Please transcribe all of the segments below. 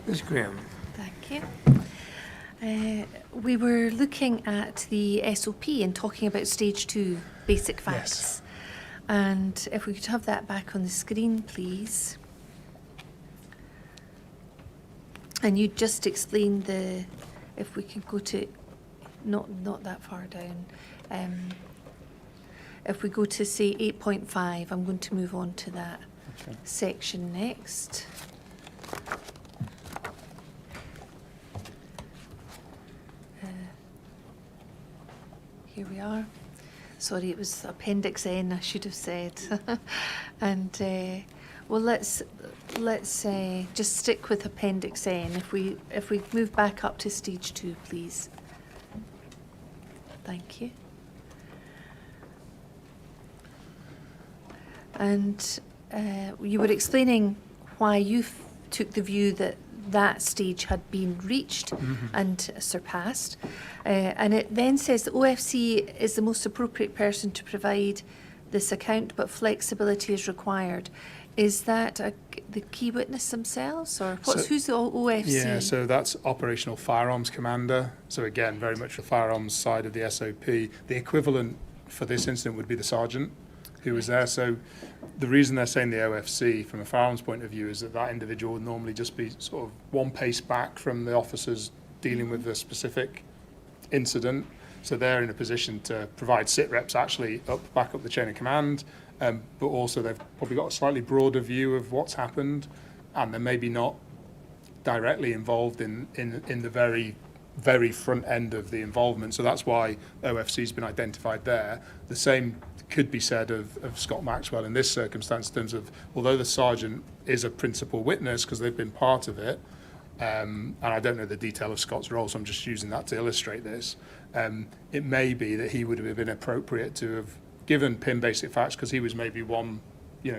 Ms. Graham. Thank you. We were looking at the SOP and talking about stage 2 basic facts. Yes. And if we could have that back on the screen, please. And you just explain the, if we could go to, not that far down. If we go to say 8.5, I'm going to move on to that section next. Here we are. Sorry, it was Appendix N, I should have said. And well, let's just stick with Appendix N. If we move back up to stage 2, please. Thank you. And you were explaining why you took the view that that stage had been reached and surpassed. And it then says that OFC is the most appropriate person to provide this account, but flexibility is required. Is that the key witness themselves, or who's the OFC? Yeah, so that's Operational Firearms Commander. So again, very much the firearms side of the SOP. The equivalent for this incident would be the sergeant who was there. So the reason they're saying the OFC from a firearms point of view is that that individual would normally just be sort of one pace back from the officers dealing with the specific incident. So they're in a position to provide sit reps actually back up the chain of command, but also they've probably got a slightly broader view of what's happened, and they're maybe not directly involved in the very front end of the involvement. So that's why OFC's been identified there. The same could be said of Scott Maxwell in this circumstance, in terms of, although the sergeant is a principal witness because they've been part of it, and I don't know the detail of Scott's role, so I'm just using that to illustrate this, it may be that he would have been appropriate to have given PIM basic facts because he was maybe one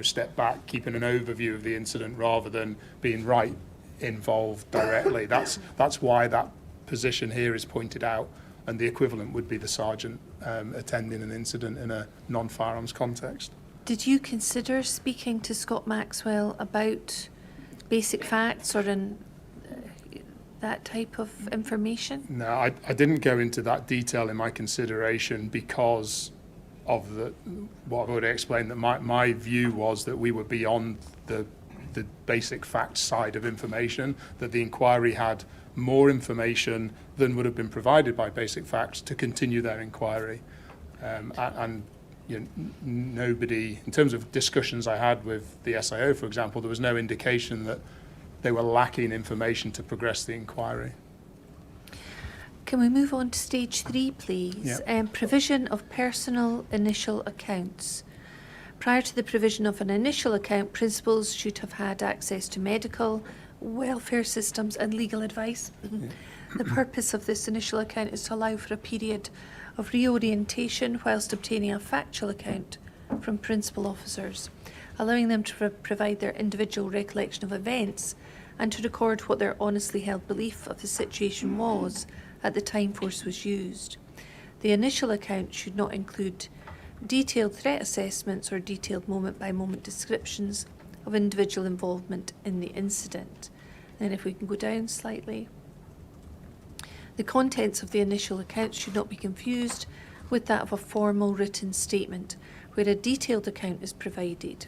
step back, keeping an overview of the incident rather than being right involved directly. That's why that position here is pointed out, and the equivalent would be the sergeant attending an incident in a non-firearms context. Did you consider speaking to Scott Maxwell about basic facts or that type of information? No, I didn't go into that detail in my consideration because of what I've already explained, that my view was that we were beyond the basic facts side of information, that the inquiry had more information than would have been provided by basic facts to continue their inquiry. And nobody, in terms of discussions I had with the SIO, for example, there was no indication that they were lacking information to progress the inquiry. Can we move on to stage 3, please? Yep. Provision of personal initial accounts. Prior to the provision of an initial account, principals should have had access to medical, welfare systems and legal advice. The purpose of this initial account is to allow for a period of reorientation whilst obtaining a factual account from principal officers, allowing them to provide their individual recollection of events and to record what their honestly held belief of the situation was at the time force was used. The initial account should not include detailed threat assessments or detailed moment-by-moment descriptions of individual involvement in the incident. Then if we can go down slightly. The contents of the initial account should not be confused with that of a formal written statement, where a detailed account is provided.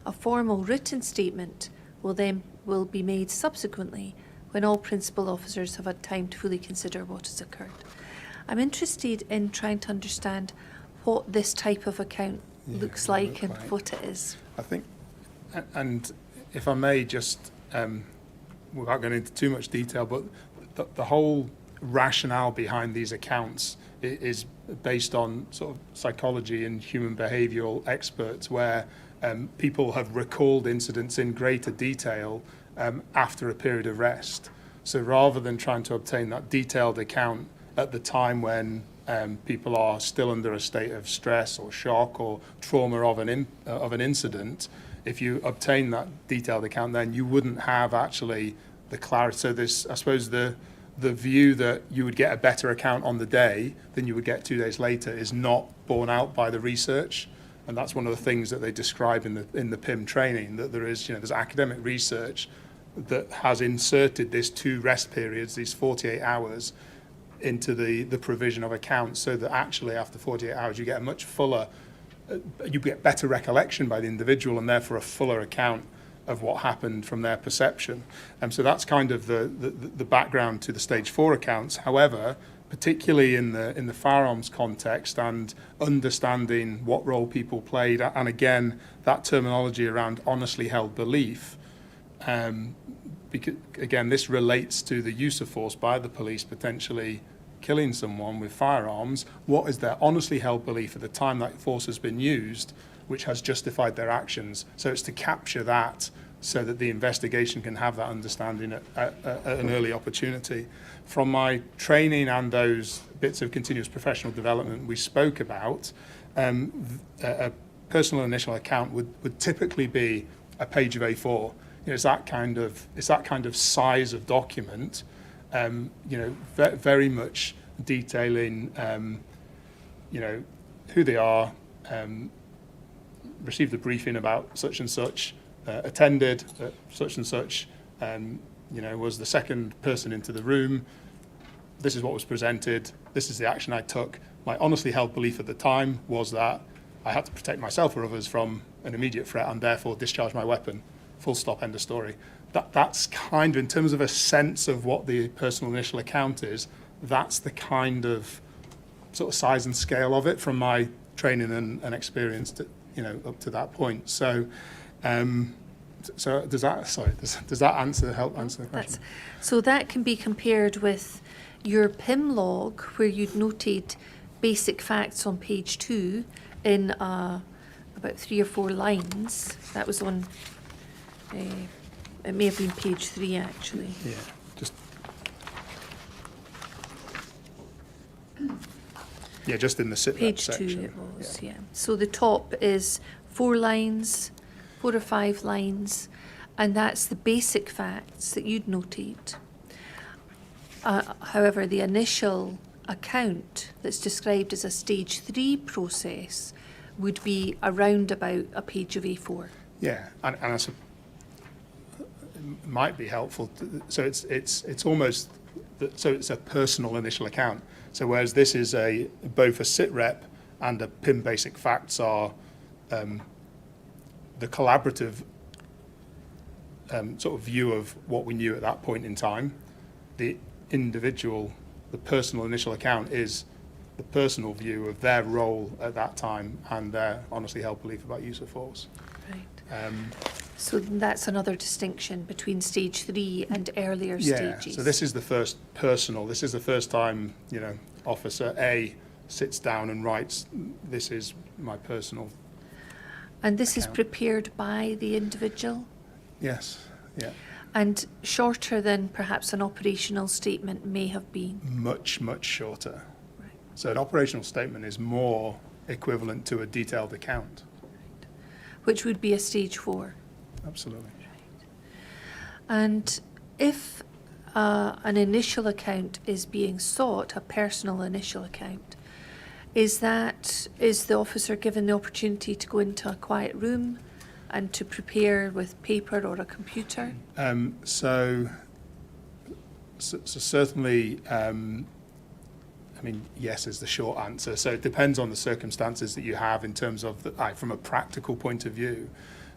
A formal written statement will be made subsequently when all principal officers have had time to fully consider what has occurred. I'm interested in trying to understand what this type of account looks like and what it is. I think, and if I may just, without going into too much detail, but the whole rationale behind these accounts is based on sort of psychology and human behavioural experts, where people have recalled incidents in greater detail after a period of rest. So rather than trying to obtain that detailed account at the time when people are still under a state of stress or shock or trauma of an incident, if you obtain that detailed account, then you wouldn't have actually the clarity. So this, I suppose, the view that you would get a better account on the day than you would get 2 days later is not borne out by the research. And that's one of the things that they describe in the PIM training, that there is, there's academic research that has inserted this 2 rest periods, these 48 hours, into the provision of accounts, so that actually after 48 hours you get a much fuller, you get better recollection by the individual, and therefore a fuller account of what happened from their perception. So that's kind of the background to the stage 4 accounts. However, particularly in the firearms context and understanding what role people played, and again that terminology around honestly held belief, because again this relates to the use of force by the police potentially killing someone with firearms. What is their honestly held belief at the time that force has been used, which has justified their actions? So it's to capture that so that the investigation can have that understanding at an early opportunity. From my training and those bits of continuous professional development we spoke about, a personal initial account would typically be a page of A4. It's that kind of size of document, very much detailing, who they are, received a briefing about such and such, attended such and such, was the second person into the room. This is what was presented. This is the action I took. My honestly held belief at the time was that I had to protect myself or others from an immediate threat and therefore discharge my weapon. Full stop, end of story. That's kind of, in terms of a sense of what the personal initial account is, that's the kind of sort of size and scale of it from my training and experience up to that point. So does that help answer the question? So that can be compared with your PIM log, where you'd noted basic facts on page 2 in about 3 or 4 lines. That was on, it may have been page 3 actually. Just in the sit rep Page section. 2 it was, yeah. So the top is 4 lines, 4 or 5 lines, and that's the basic facts that you'd noted. However, the initial account that's described as a stage 3 process would be around about a page of A4. Yeah, and it might be helpful. So it's almost, so it's a personal initial account. So whereas this is both a sit rep and a PIM basic facts are the collaborative sort of view of what we knew at that point in time. The personal initial account is the personal view of their role at that time and their honestly held belief about use of force. Right. So that's another distinction between stage 3 and earlier stages. So this is the first personal. This is the first time, Officer A sits down and writes, this is my personal And this account. is prepared by the individual? Yes, yeah. And shorter than perhaps an operational statement may have been? Much, much shorter. Right. So an operational statement is more equivalent to a detailed account. Right. Which would be a stage 4? Absolutely. Right. And if an initial account is being sought, a personal initial account, is the officer given the opportunity to go into a quiet room and to prepare with paper or a computer? So certainly, yes is the short answer. So it depends on the circumstances that you have in terms of, from a practical point of view.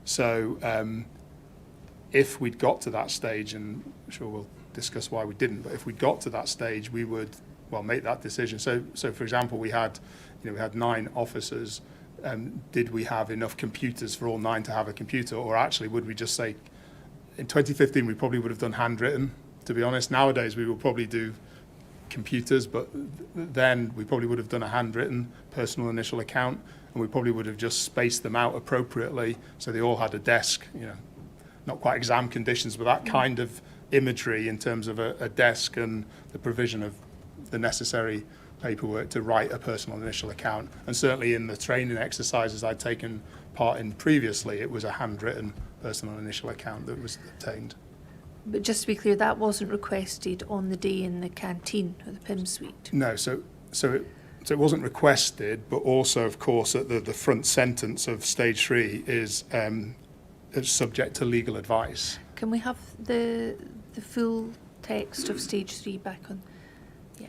So if we'd got to that stage, and I'm sure we'll discuss why we didn't, but if we got to that stage, we would, make that decision. So for example, we had 9 officers. Did we have enough computers for all 9 to have a computer, or actually would we just say, in 2015 we probably would have done handwritten, to be honest. Nowadays we will probably do computers, but then we probably would have done a handwritten personal initial account, and we probably would have just spaced them out appropriately so they all had a desk, not quite exam conditions, but that kind of imagery in terms of a desk and the provision of the necessary paperwork to write a personal initial account. And certainly in the training exercises I'd taken part in previously, it was a handwritten personal initial account that was obtained. But just to be clear, that wasn't requested on the day in the canteen or the PIM suite? No, so it wasn't requested, but also, of course, at the front sentence of stage 3 is it's subject to legal advice. Can we have the full text of stage 3 back on? Yeah.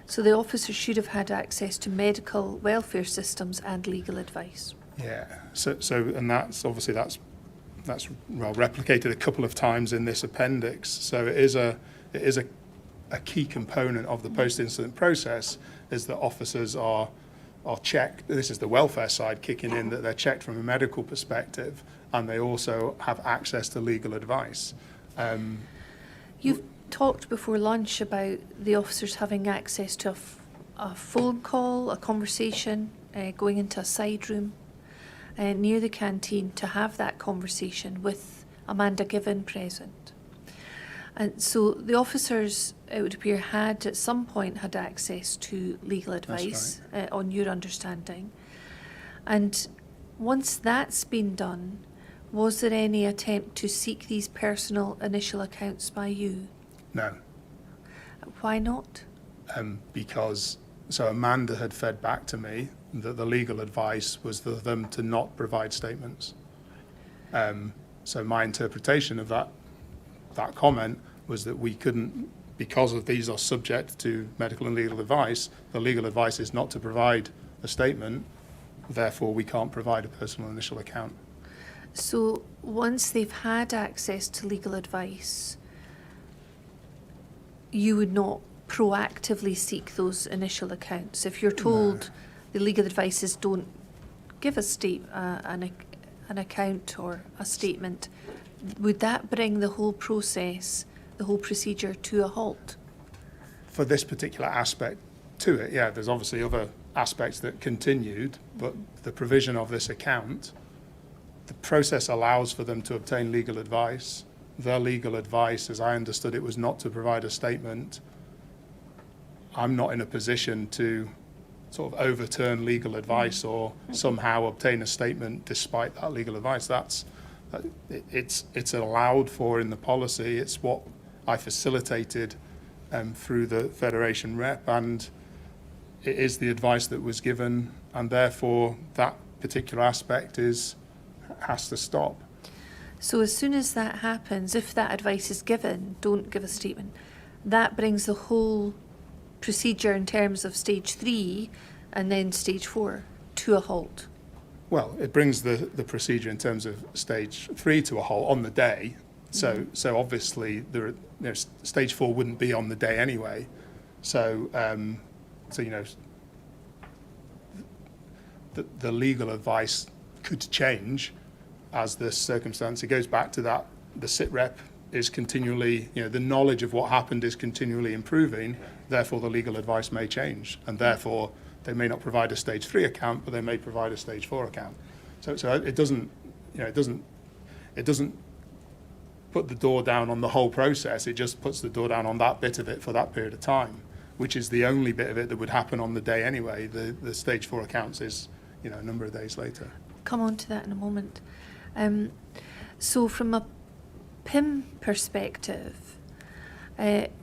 So the officer should have had access to medical welfare systems and legal advice. Yeah. So and that's obviously that's well replicated a couple of times in this appendix. So it is a key component of the post-incident process is that officers are checked. This is the welfare side kicking in, that they're checked from a medical perspective, and they also have access to legal advice. You've talked before lunch about the officers having access to a phone call, a conversation, going into a side room near the canteen to have that conversation with Amanda Given present. And so the officers, it would appear, had at some point had access to legal advice, on your understanding. And once that's been done, was there any attempt to seek these personal initial accounts by you? No. Why not? Because Amanda had fed back to me that the legal advice was for them to not provide statements. So my interpretation of that comment was that we couldn't, because of these are subject to medical and legal advice, the legal advice is not to provide a statement, therefore we can't provide a personal initial account. So once they've had access to legal advice, you would not proactively seek those initial accounts. If you're told the legal advice is don't give an account or a statement, would that bring the whole process, the whole procedure to a halt? For this particular aspect to it, yeah, there's obviously other aspects that continued, but the provision of this account, the process allows for them to obtain legal advice. Their legal advice, as I understood it, was not to provide a statement. I'm not in a position to sort of overturn legal advice or somehow obtain a statement despite that legal advice. It's allowed for in the policy. It's what I facilitated through the Federation rep, and it is the advice that was given, and therefore that particular aspect has to stop. So as soon as that happens, if that advice is given, don't give a statement, that brings the whole procedure in terms of stage 3 and then stage 4 to a halt. Well, it brings the procedure in terms of stage 3 to a halt on the day. So obviously stage 4 wouldn't be on the day anyway. So the legal advice could change as the circumstance. It goes back to that the sit rep is continually, the knowledge of what happened is continually improving. Therefore, the legal advice may change, and therefore they may not provide a stage 3 account, but they may provide a stage 4 account. So it doesn't put the door down on the whole process. It just puts the door down on that bit of it for that period of time, which is the only bit of it that would happen on the day anyway. The stage 4 accounts is, a number of days later. Come on to that in a moment. So from a PIM perspective,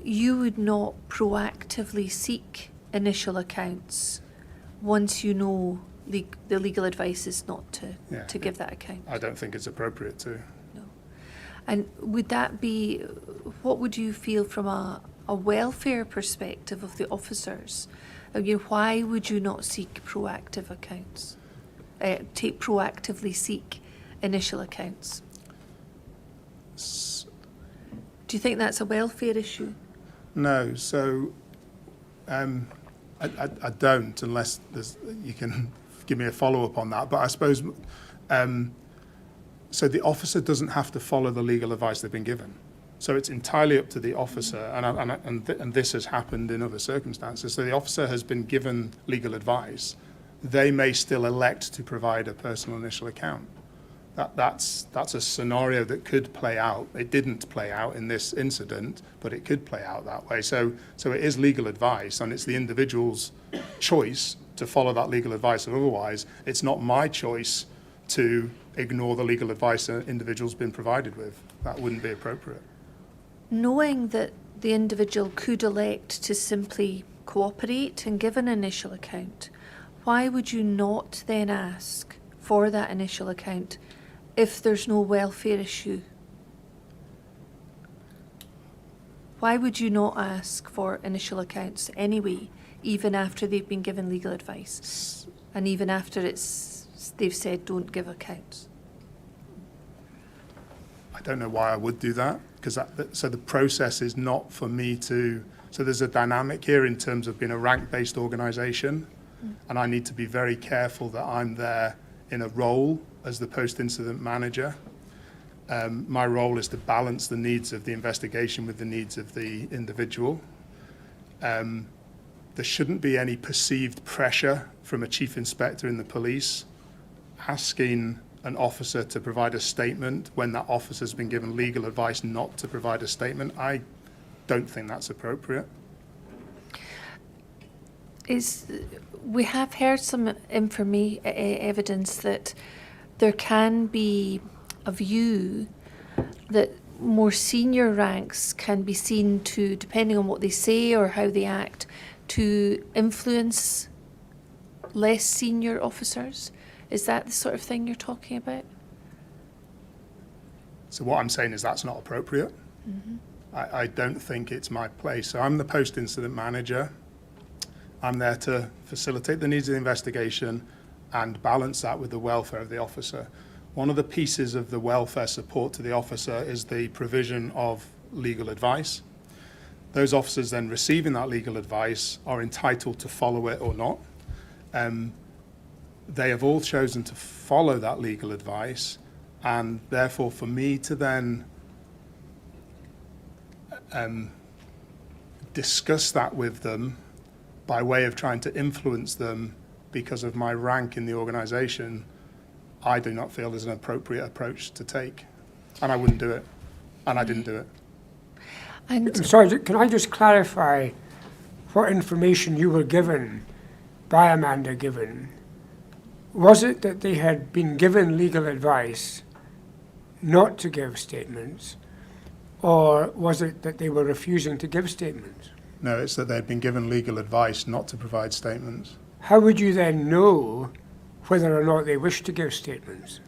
you would not proactively seek initial accounts once you know the legal advice is not to give that account? I don't think it's appropriate to. No. And would that be, what would you feel from a welfare perspective of the officers? Why would you not seek proactive accounts? Proactively seek initial accounts? Do you think that's a welfare issue? No. So I don't, unless you can give me a follow-up on that. But I suppose, so the officer doesn't have to follow the legal advice they've been given. So it's entirely up to the officer, and this has happened in other circumstances. So the officer has been given legal advice. They may still elect to provide a personal initial account. That's a scenario that could play out. It didn't play out in this incident, but it could play out that way. So it is legal advice, and it's the individual's choice to follow that legal advice. Otherwise, it's not my choice to ignore the legal advice an individual's been provided with. That wouldn't be appropriate. Knowing that the individual could elect to simply cooperate and give an initial account, why would you not then ask for that initial account if there's no welfare issue? Why would you not ask for initial accounts anyway, even after they've been given legal advice? And even after they've said don't give accounts? I don't know why I would do that, because so the process is not for me to, so there's a dynamic here in terms of being a rank-based organisation, and I need to be very careful that I'm there in a role as the post-incident manager. My role is to balance the needs of the investigation with the needs of the individual. There shouldn't be any perceived pressure from a chief inspector in the police asking an officer to provide a statement when that officer's been given legal advice not to provide a statement. I don't think that's appropriate. We have heard some evidence that there can be a view that more senior ranks can be seen to, depending on what they say or how they act, to influence less senior officers. Is that the sort of thing you're talking about? So what I'm saying is that's not appropriate. Mm-hmm. I don't think it's my place. So I'm the post-incident manager. I'm there to facilitate the needs of the investigation and balance that with the welfare of the officer. One of the pieces of the welfare support to the officer is the provision of legal advice. Those officers then receiving that legal advice are entitled to follow it or not. They have all chosen to follow that legal advice, and therefore for me to then discuss that with them by way of trying to influence them because of my rank in the organisation, I do not feel is an appropriate approach to take. And I wouldn't do it. And I didn't do it. And I'm sorry, can I just clarify what information you were given by Amanda given? Was it that they had been given legal advice not to give statements, or was it that they were refusing to give statements? No, it's that they'd been given legal advice not to provide statements. How would you then know whether or not they wish to give statements?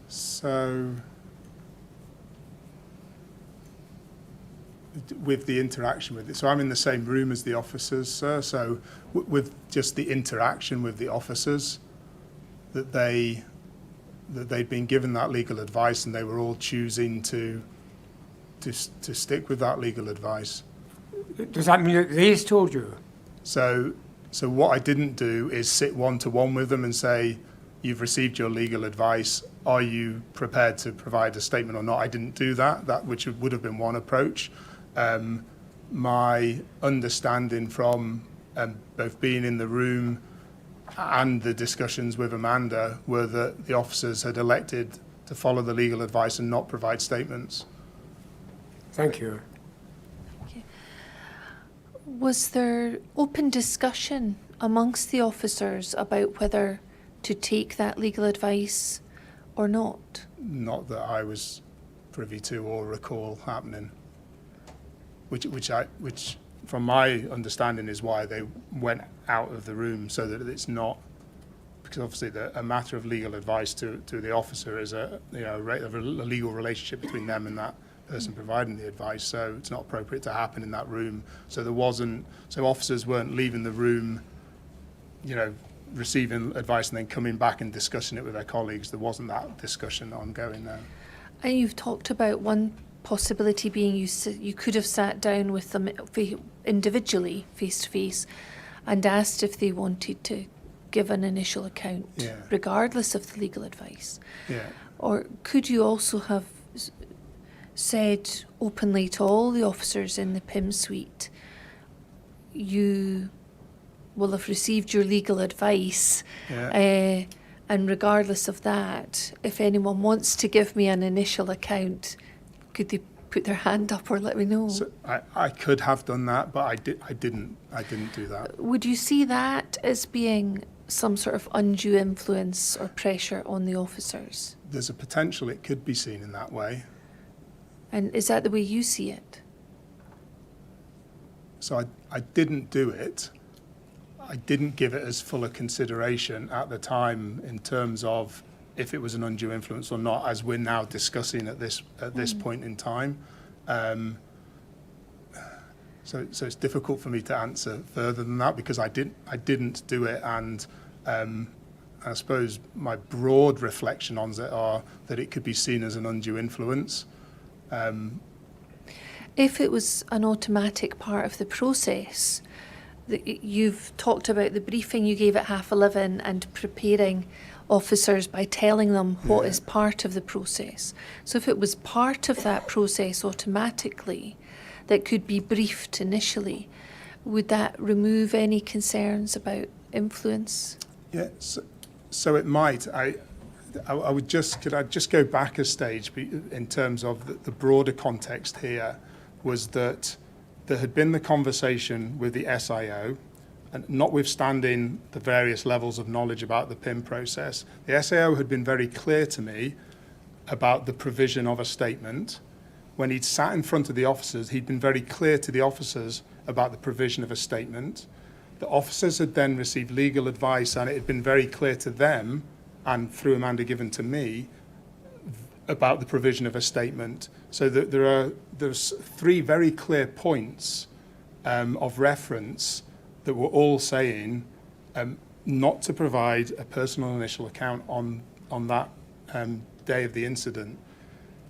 So with the interaction with it, so I'm in the same room as the officers, sir, so with just the interaction with the officers, that they'd been given that legal advice and they were all choosing to stick with that legal advice. Does that mean that they told you? So what I didn't do is sit one-to-one with them and say, you've received your legal advice, are you prepared to provide a statement or not? I didn't do that, which would have been one approach. My understanding from both being in the room and the discussions with Amanda were that the officers had elected to follow the legal advice and not provide statements. Thank you. was there open discussion amongst the officers about whether to take that legal advice or not? Not that I was privy to or recall happening. Which from my understanding is why they went out of the room, so that it's not, because obviously a matter of legal advice to the officer is a legal relationship between them and that person providing the advice, so it's not appropriate to happen in that room. So officers weren't leaving the room, receiving advice and then coming back and discussing it with their colleagues. There wasn't that discussion ongoing there. And you've talked about one possibility being you could have sat down with them individually, face to face, and asked if they wanted to give an initial account, regardless of the legal advice. Yeah. Or could you also have said openly to all the officers in the PIM suite, you will have received your legal advice, and regardless of that, if anyone wants to give me an initial account, could they put their hand up or let me know? So I could have done that, but I didn't do that. Would you see that as being some sort of undue influence or pressure on the officers? There's a potential it could be seen in that way. And is that the way you see it? So I didn't do it. I didn't give it as full a consideration at the time in terms of if it was an undue influence or not, as we're now discussing at this point in time. So it's difficult for me to answer further than that because I didn't do it, and I suppose my broad reflection on it are that it could be seen as an undue influence. If it was an automatic part of the process, you've talked about the briefing you gave at 11:30 and preparing officers by telling them what is part of the process. So if it was part of that process automatically that could be briefed initially, would that remove any concerns about influence? Yeah, so it might. Could I just go back a stage in terms of the broader context here was that there had been the conversation with the SIO, and notwithstanding the various levels of knowledge about the PIM process, the SIO had been very clear to me about the provision of a statement. When he'd sat in front of the officers, he'd been very clear to the officers about the provision of a statement. The officers had then received legal advice, and it had been very clear to them, and through Amanda given to me, about the provision of a statement. So that there's three very clear points of reference that were all saying not to provide a personal initial account on that day of the incident.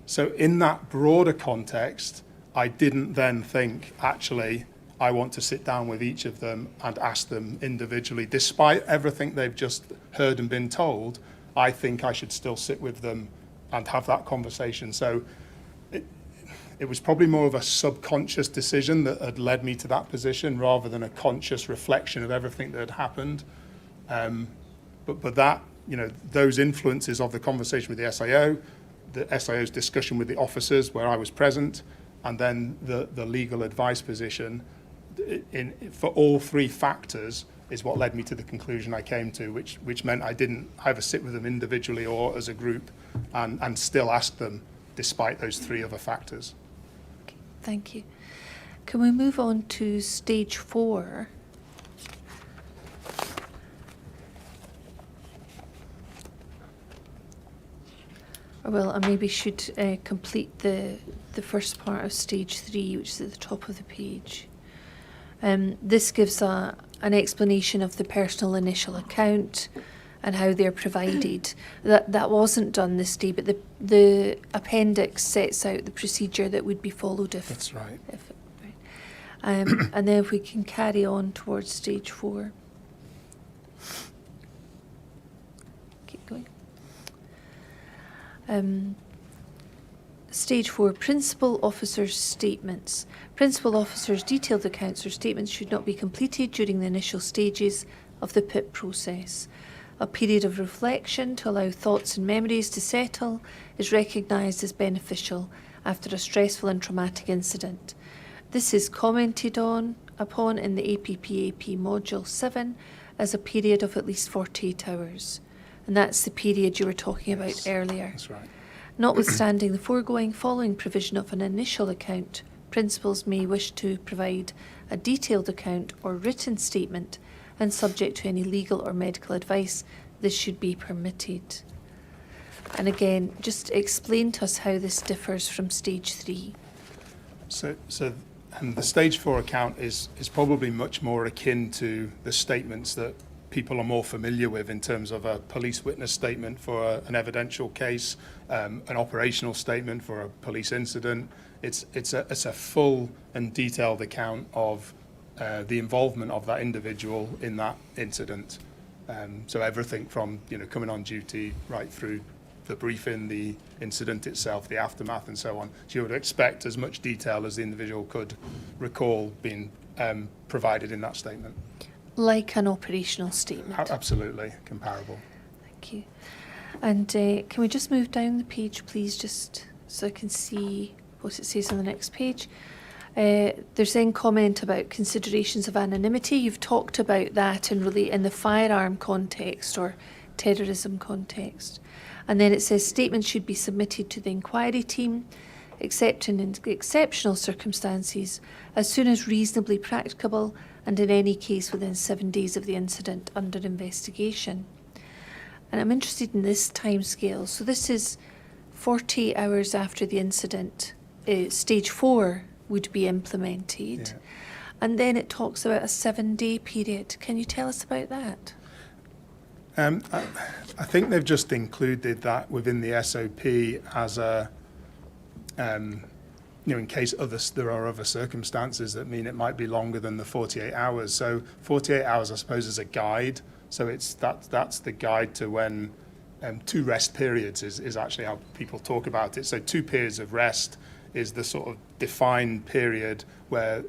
So in that broader context, I didn't then think, actually, I want to sit down with each of them and ask them individually, despite everything they've just heard and been told, I think I should still sit with them and have that conversation. So it was probably more of a subconscious decision that had led me to that position rather than a conscious reflection of everything that had happened. But that, those influences of the conversation with the SIO's discussion with the officers where I was present, and then the legal advice position for all three factors is what led me to the conclusion I came to, which meant I didn't either sit with them individually or as a group and still ask them despite those three other factors. Okay, thank you. Can we move on to stage 4? Well, I maybe should complete the first part of stage 3, which is at the top of the page. This gives an explanation of the personal initial account and how they're provided. That wasn't done this day, but the appendix sets out the procedure that would be followed if... That's right. And then if we can carry on towards stage 4. Keep going. Stage 4, principal officers' statements. Principal officers' detailed accounts or statements should not be completed during the initial stages of the PIP process. A period of reflection to allow thoughts and memories to settle is recognised as beneficial after a stressful and traumatic incident. This is commented upon in the APPAP Module 7 as a period of at least 48 hours. And that's the period you were talking about earlier. That's right. Notwithstanding the foregoing, following provision of an initial account, principals may wish to provide a detailed account or written statement, and subject to any legal or medical advice, this should be permitted. And again, just explain to us how this differs from stage 3. So the stage 4 account is probably much more akin to the statements that people are more familiar with in terms of a police witness statement for an evidential case, an operational statement for a police incident. It's a full and detailed account of the involvement of that individual in that incident. So everything from coming on duty right through the briefing, the incident itself, the aftermath, and so on. So you would expect as much detail as the individual could recall being provided in that statement. Like an operational statement. Absolutely comparable. Thank you. And can we just move down the page, please, just so I can see what it says on the next page. There's then comment about considerations of anonymity. You've talked about that in the firearm context or terrorism context. And then it says statements should be submitted to the inquiry team. except in exceptional circumstances, as soon as reasonably practicable, and in any case within 7 days of the incident under investigation. And I'm interested in this timescale. So this is 48 hours after the incident. Stage 4 would be implemented. Yeah. And then it talks about a 7-day period. Can you tell us about that? I think they've just included that within the SOP as a, in case there are other circumstances that mean it might be longer than the 48 hours. So 48 hours, I suppose, is a guide. So that's the guide to when 2 rest periods is actually how people talk about it. So 2 periods of rest is the sort of defined period where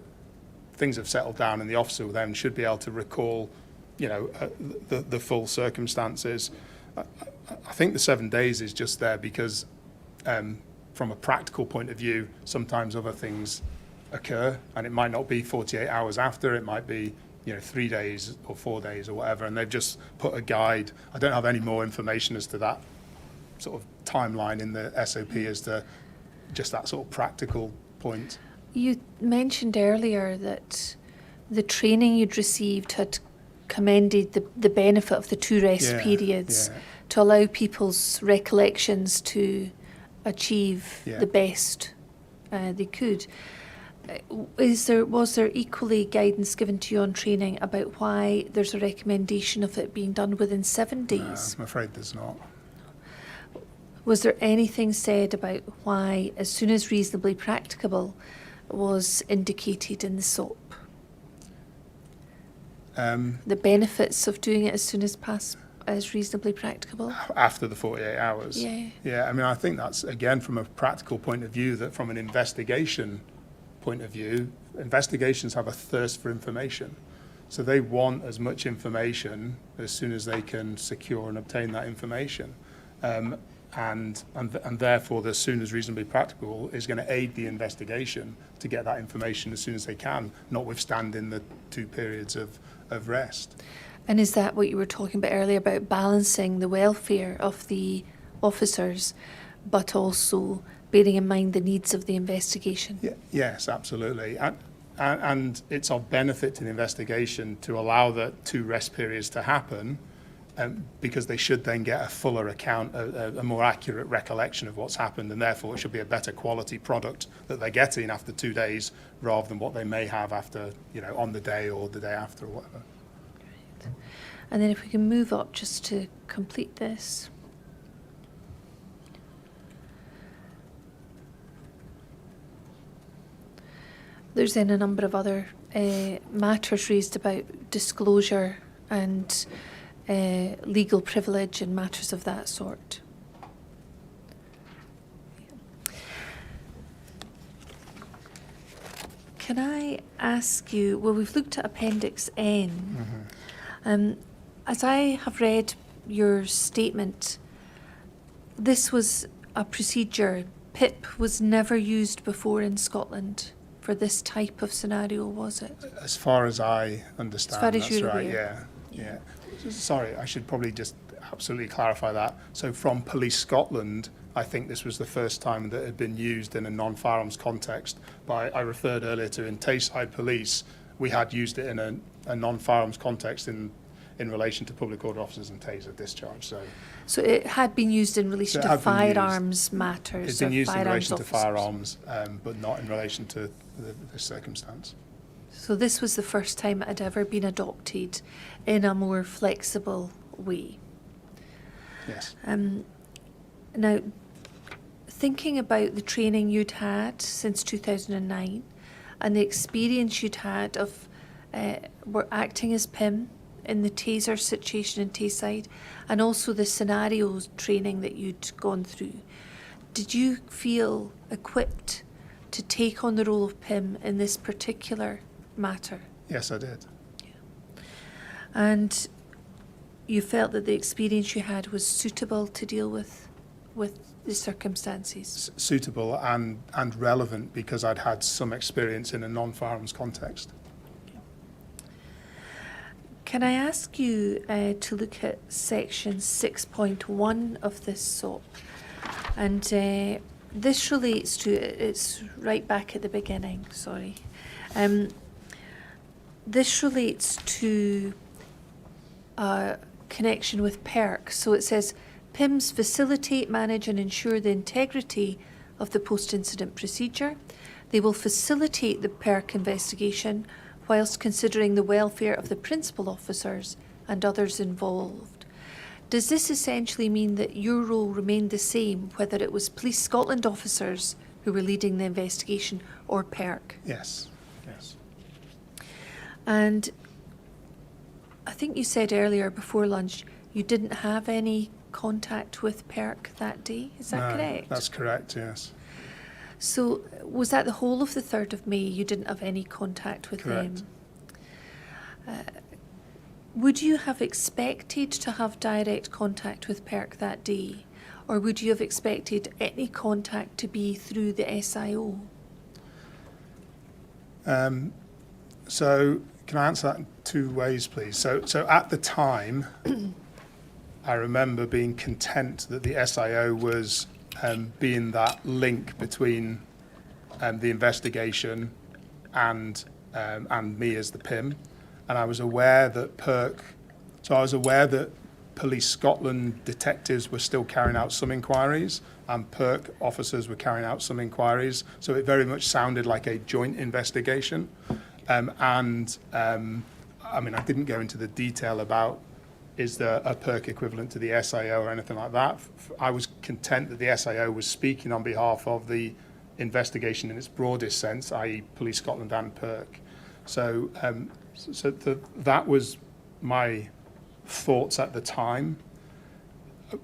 things have settled down and the officer then should be able to recall, the full circumstances. I think the 7 days is just there because from a practical point of view, sometimes other things occur and it might not be 48 hours after, it might be 3 days or 4 days or whatever, and they've just put a guide. I don't have any more information as to that sort of timeline in the SOP as to just that sort of practical point. You mentioned earlier that the training you'd received had commended the benefit of the 2 rest periods to allow people's recollections to achieve the best they could. Was there equally guidance given to you on training about why there's a recommendation of it being done within 7 days? No, I'm afraid there's not. Was there anything said about why, as soon as reasonably practicable, was indicated in the SOP? The benefits of doing it as soon as reasonably practicable? After the 48 hours? Yeah. Yeah, I mean, I think that's, again, from a practical point of view, that from an investigation point of view, investigations have a thirst for information. So they want as much information as soon as they can secure and obtain that information. And therefore, the as soon as reasonably practicable is going to aid the investigation to get that information as soon as they can, notwithstanding the 2 periods of rest. And is that what you were talking about earlier, about balancing the welfare of the officers, but also bearing in mind the needs of the investigation? Yeah, yes, absolutely. And it's of benefit to the investigation to allow the 2 rest periods to happen, because they should then get a fuller account, a more accurate recollection of what's happened, and therefore it should be a better quality product that they're getting after 2 days rather than what they may have after, on the day or the day after or whatever. Great. And then if we can move up just to complete this. There's then a number of other matters raised about disclosure and legal privilege and matters of that sort. Can I ask you, well, we've looked at Appendix N. As I have read your statement, this was a procedure. PIP was never used before in Scotland for this type of scenario, was it? As far as I understand, as far as that's you're right, aware. yeah. Sorry, I should probably just absolutely clarify that. So from Police Scotland, I think this was the first time that it had been used in a non-firearms context. But I referred earlier to in Tayside Police, we had used it in a non-firearms context in relation to public order officers and taser discharge. So it had been used in relation to firearms matters. It's been used in relation officers. to firearms, but not in relation to this circumstance. So this was the first time it had ever been adopted in a more flexible way. Yes. Now, thinking about the training you'd had since 2009 and the experience you'd had of were acting as PIM in the taser situation in Tayside, and also the scenarios training that you'd gone through, did you feel equipped to take on the role of PIM in this particular matter? Yes, I did. Yeah. And you felt that the experience you had was suitable to deal with the circumstances? Suitable and relevant, because I'd had some experience in a non-firearms context. Can I ask you to look at section 6.1 of this SOP? And this relates to, it's right back at the beginning, sorry. This relates to a connection with PERC. So it says, PIMs facilitate, manage and ensure the integrity of the post-incident procedure. They will facilitate the PERC investigation whilst considering the welfare of the principal officers and others involved. Does this essentially mean that your role remained the same, whether it was Police Scotland officers who were leading the investigation or PERC? Yes, yes. And I think you said earlier before lunch you didn't have any contact with PERC that day. Is that correct? That's correct, yes. So was that the whole of the 3rd of May you didn't have any contact with Correct. them? Would you have expected to have direct contact with PERC that day? Or would you have expected any contact to be through the SIO? So can I answer that in 2 ways, please? So at the time, I remember being content that the SIO was being that link between the investigation and me as the PIM. And I was aware that Police Scotland detectives were still carrying out some inquiries and PERC officers were carrying out some inquiries. So it very much sounded like a joint investigation. I mean, I didn't go into the detail about is there a PERC equivalent to the SIO or anything like that. I was content that the SIO was speaking on behalf of the investigation in its broadest sense, i.e. Police Scotland and PERC. So that was my thoughts at the time.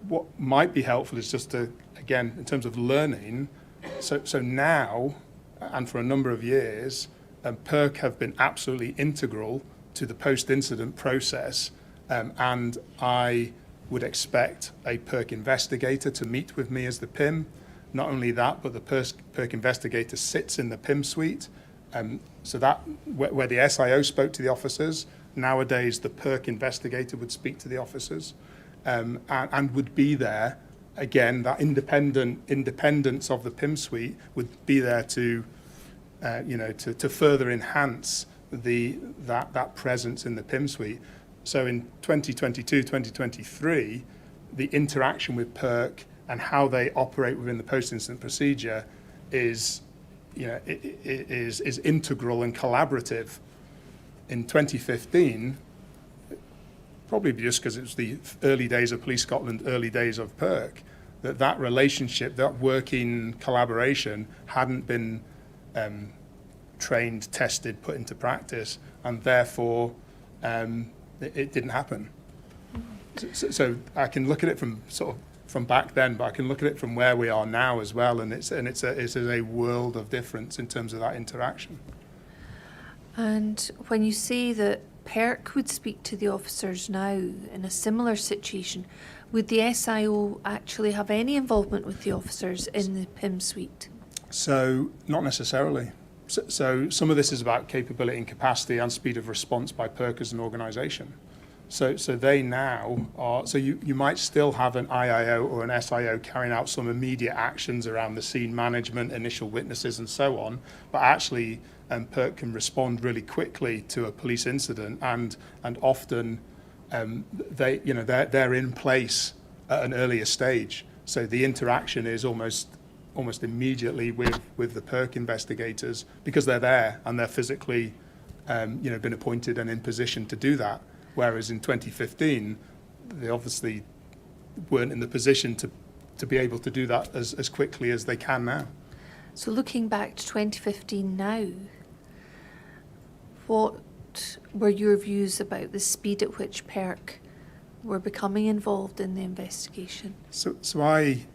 What might be helpful is just to, again, in terms of learning, so now, and for a number of years, PERC have been absolutely integral to the post-incident process, and I would expect a PERC investigator to meet with me as the PIM. Not only that, but the PERC investigator sits in the PIM suite. So that, where the SIO spoke to the officers, nowadays the PERC investigator would speak to the officers and would be there. Again, that independence of the PIM suite would be there to, to further enhance that presence in the PIM suite. So in 2022, 2023, the interaction with PERC and how they operate within the post-incident procedure is integral and collaborative. In 2015, probably just because it was the early days of Police Scotland, early days of PERC, that relationship, that working collaboration hadn't been trained, tested, put into practice, and therefore it didn't happen. So I can look at it from back then, but I can look at it from where we are now as well, and it's a world of difference in terms of that interaction. And when you say that PERC would speak to the officers now in a similar situation, would the SIO actually have any involvement with the officers in the PIM suite? So not necessarily. So some of this is about capability and capacity and speed of response by PERC as an organisation. So they now are, so you might still have an IIO or an SIO carrying out some immediate actions around the scene management, initial witnesses and so on, but actually PERC can respond really quickly to a police incident, and often they're in place at an earlier stage. So the interaction is almost immediately with the PERC investigators because they're there and they're physically been appointed and in position to do that. Whereas in 2015, they obviously weren't in the position to be able to do that as quickly as they can now. So looking back to 2015 now, what were your views about the speed at which PERC were becoming involved in the investigation? So I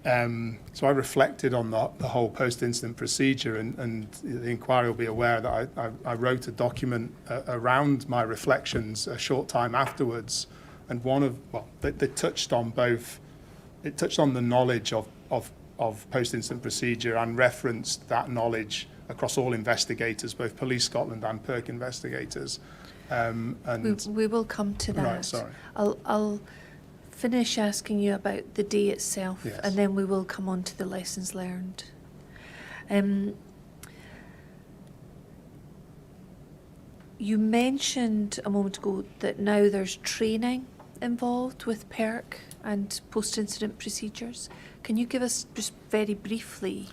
reflected on the whole post-incident procedure, and the inquiry will be aware that I wrote a document around my reflections a short time afterwards, and they touched on both. It touched on the knowledge of post-incident procedure and referenced that knowledge across all investigators, both Police Scotland and PERC investigators. And we will come to that. Right, sorry. I'll finish asking you about the day itself, yes. And then we will come on to the lessons learned You mentioned a moment ago that now there's training involved with PERC and post-incident procedures. Can you give us just very briefly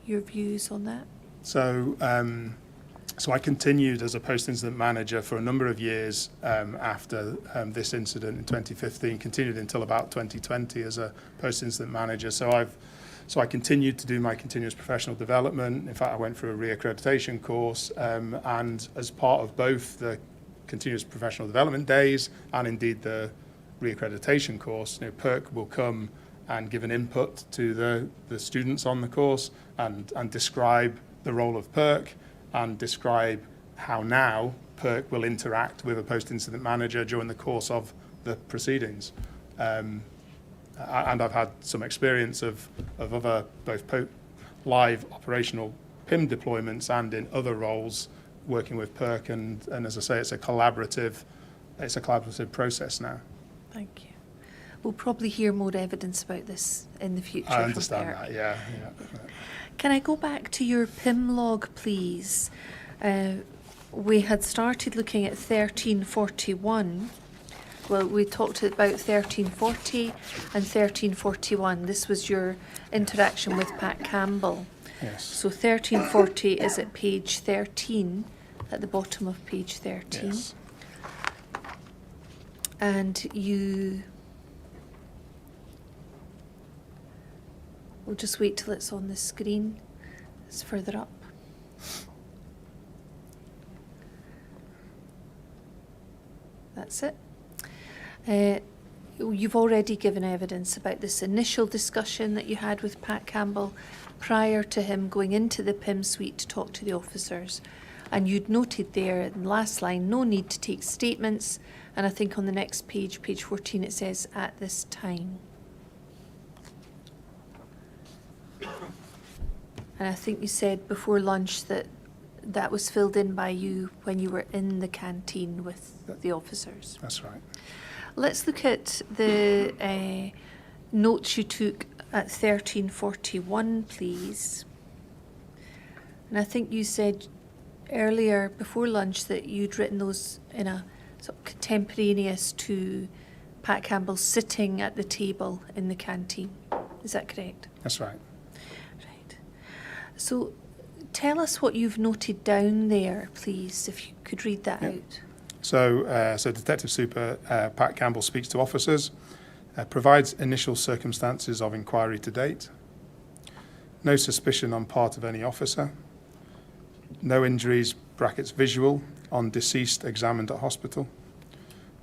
your views on that? So, so I continued as a post-incident manager for a number of years after this incident in 2015, continued until about 2020 as a post-incident manager. So I continued to do my continuous professional development. In fact, I went through a re-accreditation course, and as part of both the continuous professional development days and indeed the re-accreditation course, PERC will come and give an input to the students on the course and describe the role of PERC and describe how now PERC will interact with a post-incident manager during the course of the proceedings. And I've had some experience of other both live operational PIM deployments and in other roles working with PERC, and as I say, it's a collaborative process now. Thank you. We'll probably hear more evidence about this in the future. I understand from PERC. that, yeah. Can I go back to your PIM log, please? We had started looking at 1341. Well, we talked about 1340 and 1341. This was your interaction with Pat Campbell. Yes. So 1340 is at page 13, at the bottom of page 13. Yes. And we'll just wait till it's on the screen. It's further up. That's it. You've already given evidence about this initial discussion that you had with Pat Campbell prior to him going into the PIM suite to talk to the officers. And you'd noted there in the last line, no need to take statements. And I think on the next page, page 14, it says, at this time. And I think you said before lunch that that was filled in by you when you were in the canteen with the officers. That's right. Let's look at the notes you took at 1341, please. And I think you said earlier before lunch that you'd written those in a sort of contemporaneous to Pat Campbell sitting at the table in the canteen. Is that correct? That's right. Right. So tell us what you've noted down there, please, if you could read that out. So, Detective Super Pat Campbell speaks to officers, provides initial circumstances of inquiry to date, no suspicion on part of any officer, no injuries (brackets visual) on deceased examined at hospital,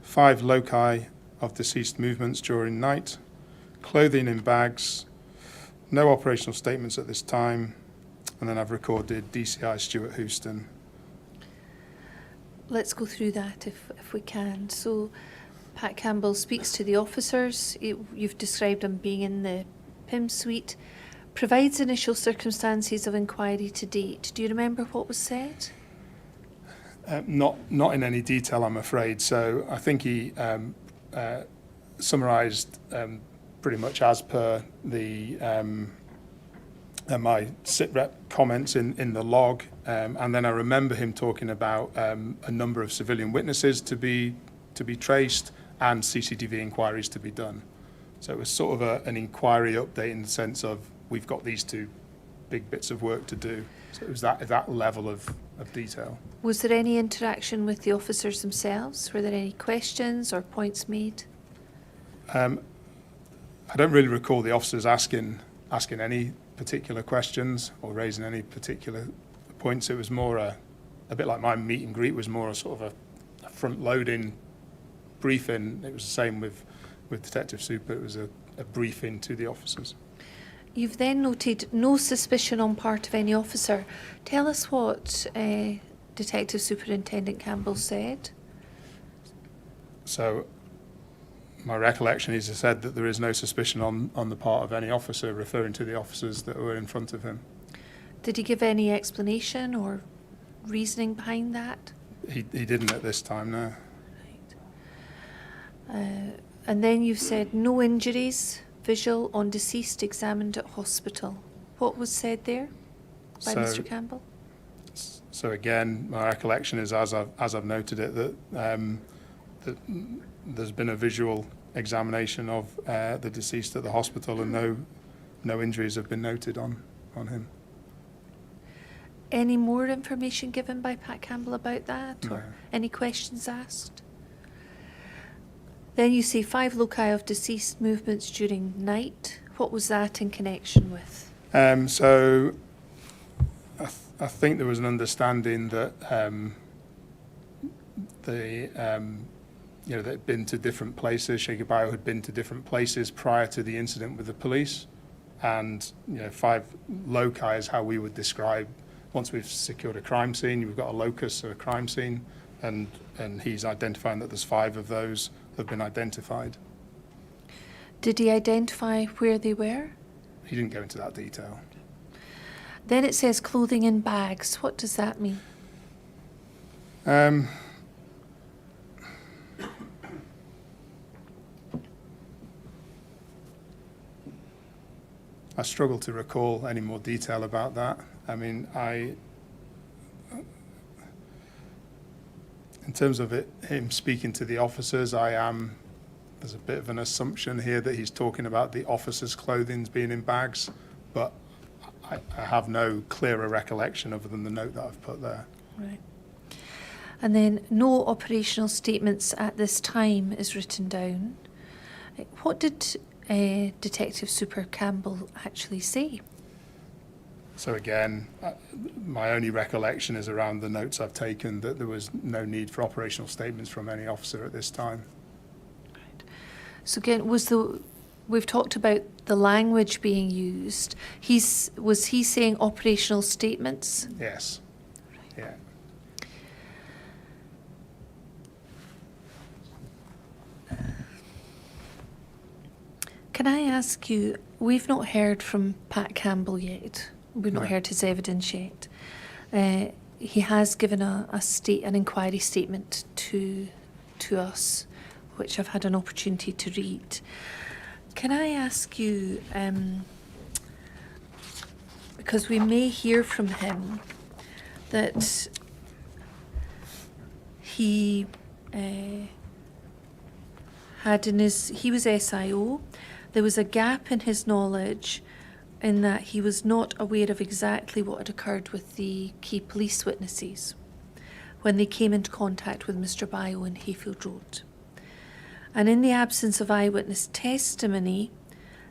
5 loci of deceased movements during night, clothing in bags, no operational statements at this time, and then I've recorded DCI Stuart Houston. Let's go through that if we can. So Pat Campbell speaks to the officers. You've described him being in the PIM suite. Provides initial circumstances of inquiry to date. Do you remember what was said? Not in any detail, I'm afraid. So I think he summarised pretty much as per the my SITREP comments in the log, and then I remember him talking about a number of civilian witnesses to be traced and CCTV inquiries to be done. So it was sort of an inquiry update in the sense of we've got these 2 big bits of work to do. So it was that level of detail. Was there any interaction with the officers themselves? Were there any questions or points made? I don't really recall the officers asking any particular questions or raising any particular points. It was more a bit like my meet and greet was more a sort of a front-loading briefing. It was the same with Detective Super. It was a briefing to the officers. You've then noted no suspicion on part of any officer. Tell us what Detective Superintendent Campbell said. So my recollection is he said that there is no suspicion on the part of any officer, referring to the officers that were in front of him. Did he give any explanation or reasoning behind that? He didn't at this time, no. Right. And then you've said no injuries visual on deceased examined at hospital. What was said there? by Mr. Campbell? So again, my recollection is, as I've noted it, that there's been a visual examination of the deceased at the hospital, and no injuries have been noted on him. Any more information given by Pat Campbell about that, No. or any questions asked? Then you say 5 loci of deceased movements during night. What was that in connection with? So I think there was an understanding that they'd been to different places. Sheikh Abayo had been to different places prior to the incident with the police, and 5 loci is how we would describe. Once we've secured a crime scene, we've got a locus of a crime scene, and he's identifying that there's 5 of those have been identified. Did he identify where they were? He didn't go into that detail. Then it says clothing in bags. What does that mean? I struggle to recall any more detail about that. I mean, in terms of him speaking to the officers, there's a bit of an assumption here that he's talking about the officers' clothing being in bags, but I have no clearer recollection other than the note that I've put there. Right. And then no operational statements at this time is written down. What did Detective Super Campbell actually say? So again, my only recollection is around the notes I've taken, that there was no need for operational statements from any officer at this time. Right. So again, we've talked about the language being used. Was he saying operational statements? Yes. Yeah. Can I ask you, we've not heard from Pat Campbell yet. We've not No. heard his evidence yet. He has given an inquiry statement to us, which I've had an opportunity to read. Can I ask you, because we may hear from him that he he was SIO. There was a gap in his knowledge in that he was not aware of exactly what had occurred with the key police witnesses when they came into contact with Mr. Bio in Hayfield Road. And in the absence of eyewitness testimony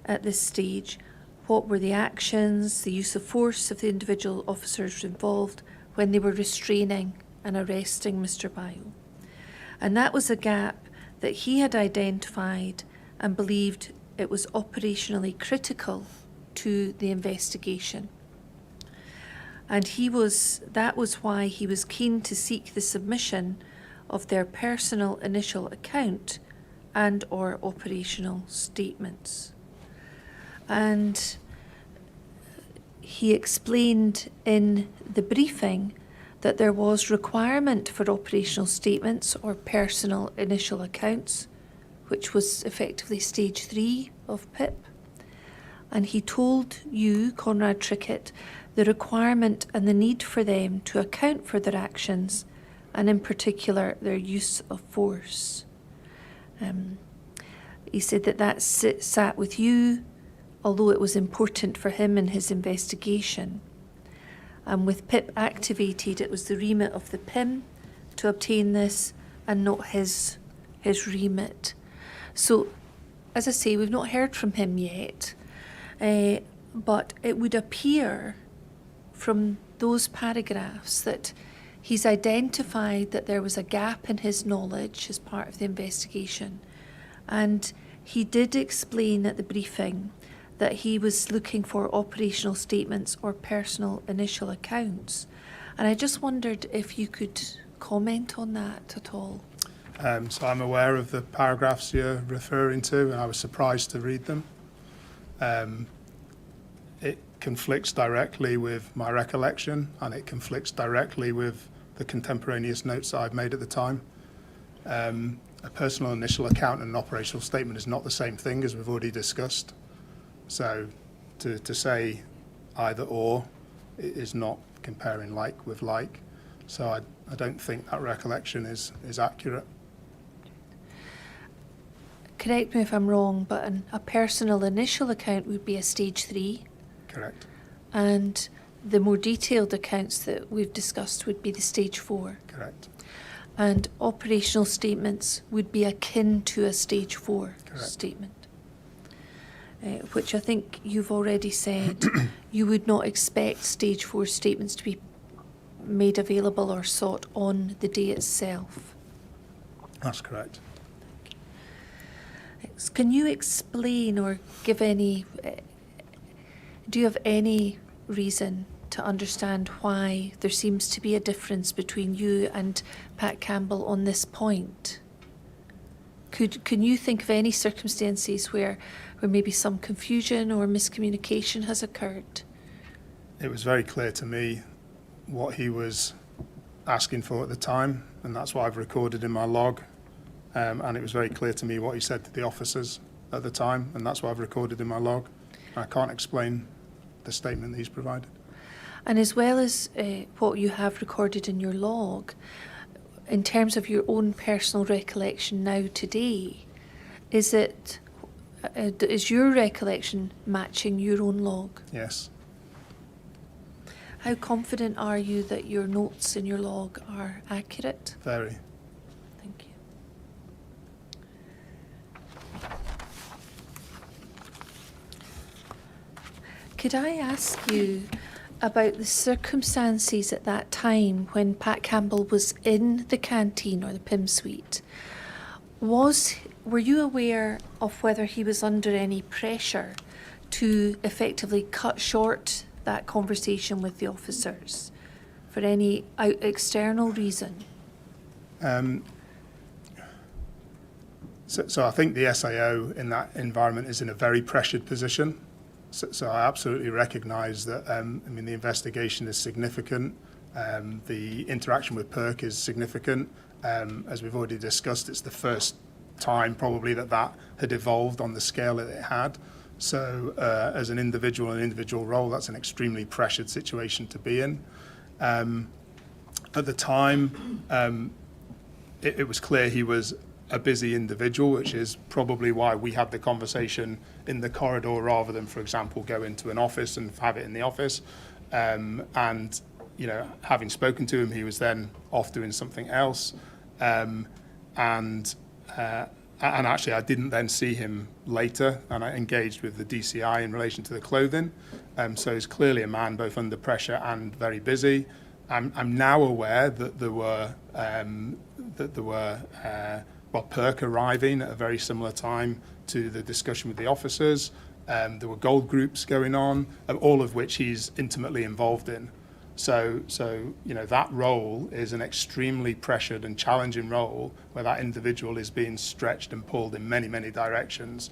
at this stage, what were the actions, the use of force of the individual officers involved when they were restraining and arresting Mr. Bio? And that was a gap that he had identified and believed it was operationally critical to the investigation. And that was why he was keen to seek the submission of their personal initial account and or operational statements. And he explained in the briefing that there was requirement for operational statements or personal initial accounts, which was effectively stage 3 of PIP. And he told you, Conrad Trickett, the requirement and the need for them to account for their actions, and in particular their use of force. He said that sat with you, although it was important for him in his investigation. And with PIP activated, it was the remit of the PIM to obtain this and not his remit. So, as I say, we've not heard from him yet, but it would appear from those paragraphs that he's identified that there was a gap in his knowledge as part of the investigation. And he did explain at the briefing that he was looking for operational statements or personal initial accounts. And I just wondered if you could comment on that at all. So I'm aware of the paragraphs you're referring to, and I was surprised to read them. It conflicts directly with my recollection, and it conflicts directly with the contemporaneous notes that I've made at the time. A personal initial account and an operational statement is not the same thing, as we've already discussed. So to say either or is not comparing like with like. So I don't think that recollection is accurate. Correct me if I'm wrong, but a personal initial account would be a stage 3, Correct. and the more detailed accounts that we've discussed would be the stage 4. Correct. And operational statements would be akin to a stage 4 Correct. statement. Which I think you've already said you would not expect stage 4 statements to be made available or sought on the day itself. That's correct. Can you explain or give any, do you have any reason to understand why there seems to be a difference between you and Pat Campbell on this point? Can you think of any circumstances where maybe some confusion or miscommunication has occurred? It was very clear to me what he was asking for at the time, and that's what I've recorded in my log. And it was very clear to me what he said to the officers at the time, and that's what I've recorded in my log. I can't explain the statement that he's provided. And as well as what you have recorded in your log, in terms of your own personal recollection now today, is your recollection matching your own log? Yes. How confident are you that your notes in your log are accurate? Very. Thank you. Could I ask you about the circumstances at that time when Pat Campbell was in the canteen or the PIM suite? Were you aware of whether he was under any pressure to effectively cut short that conversation with the officers for any external reason? So I think the SAO in that environment is in a very pressured position. So I absolutely recognise that, the investigation is significant. The interaction with PERC is significant. As we've already discussed, it's the first time probably that had evolved on the scale that it had. So as an individual role, that's an extremely pressured situation to be in. At the time, it was clear he was a busy individual, which is probably why we had the conversation in the corridor rather than, for example, go into an office and have it in the office. And, having spoken to him, he was then off doing something else. And actually, I didn't then see him later, and I engaged with the DCI in relation to the clothing. So he's clearly a man both under pressure and very busy. I'm now aware that there were PERC arriving at a very similar time to the discussion with the officers. There were gold groups going on, all of which he's intimately involved in. So that role is an extremely pressured and challenging role where that individual is being stretched and pulled in many, many directions.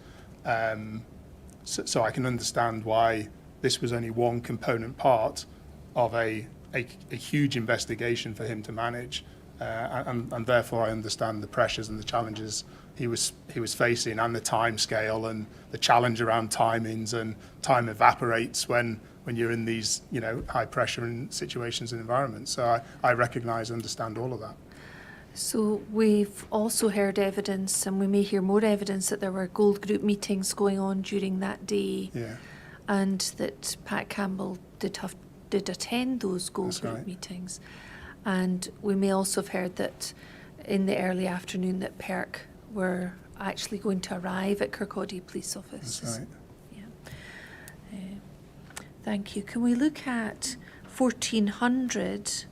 So I can understand why this was only one component part of a huge investigation for him to manage. And therefore I understand the pressures and the challenges he was facing, and the time scale and the challenge around timings, and time evaporates when you're in these high pressure situations and environments. So I recognise and understand all of that. So we've also heard evidence, and we may hear more evidence, that there were gold group meetings going on during that day. Yeah. And that Pat Campbell did attend those gold That's group right. meetings. And we may also have heard that in the early afternoon that PERC were actually going to arrive at Kirkcaldy Police Office. That's right. Yeah. Thank you. Can we look at 1400?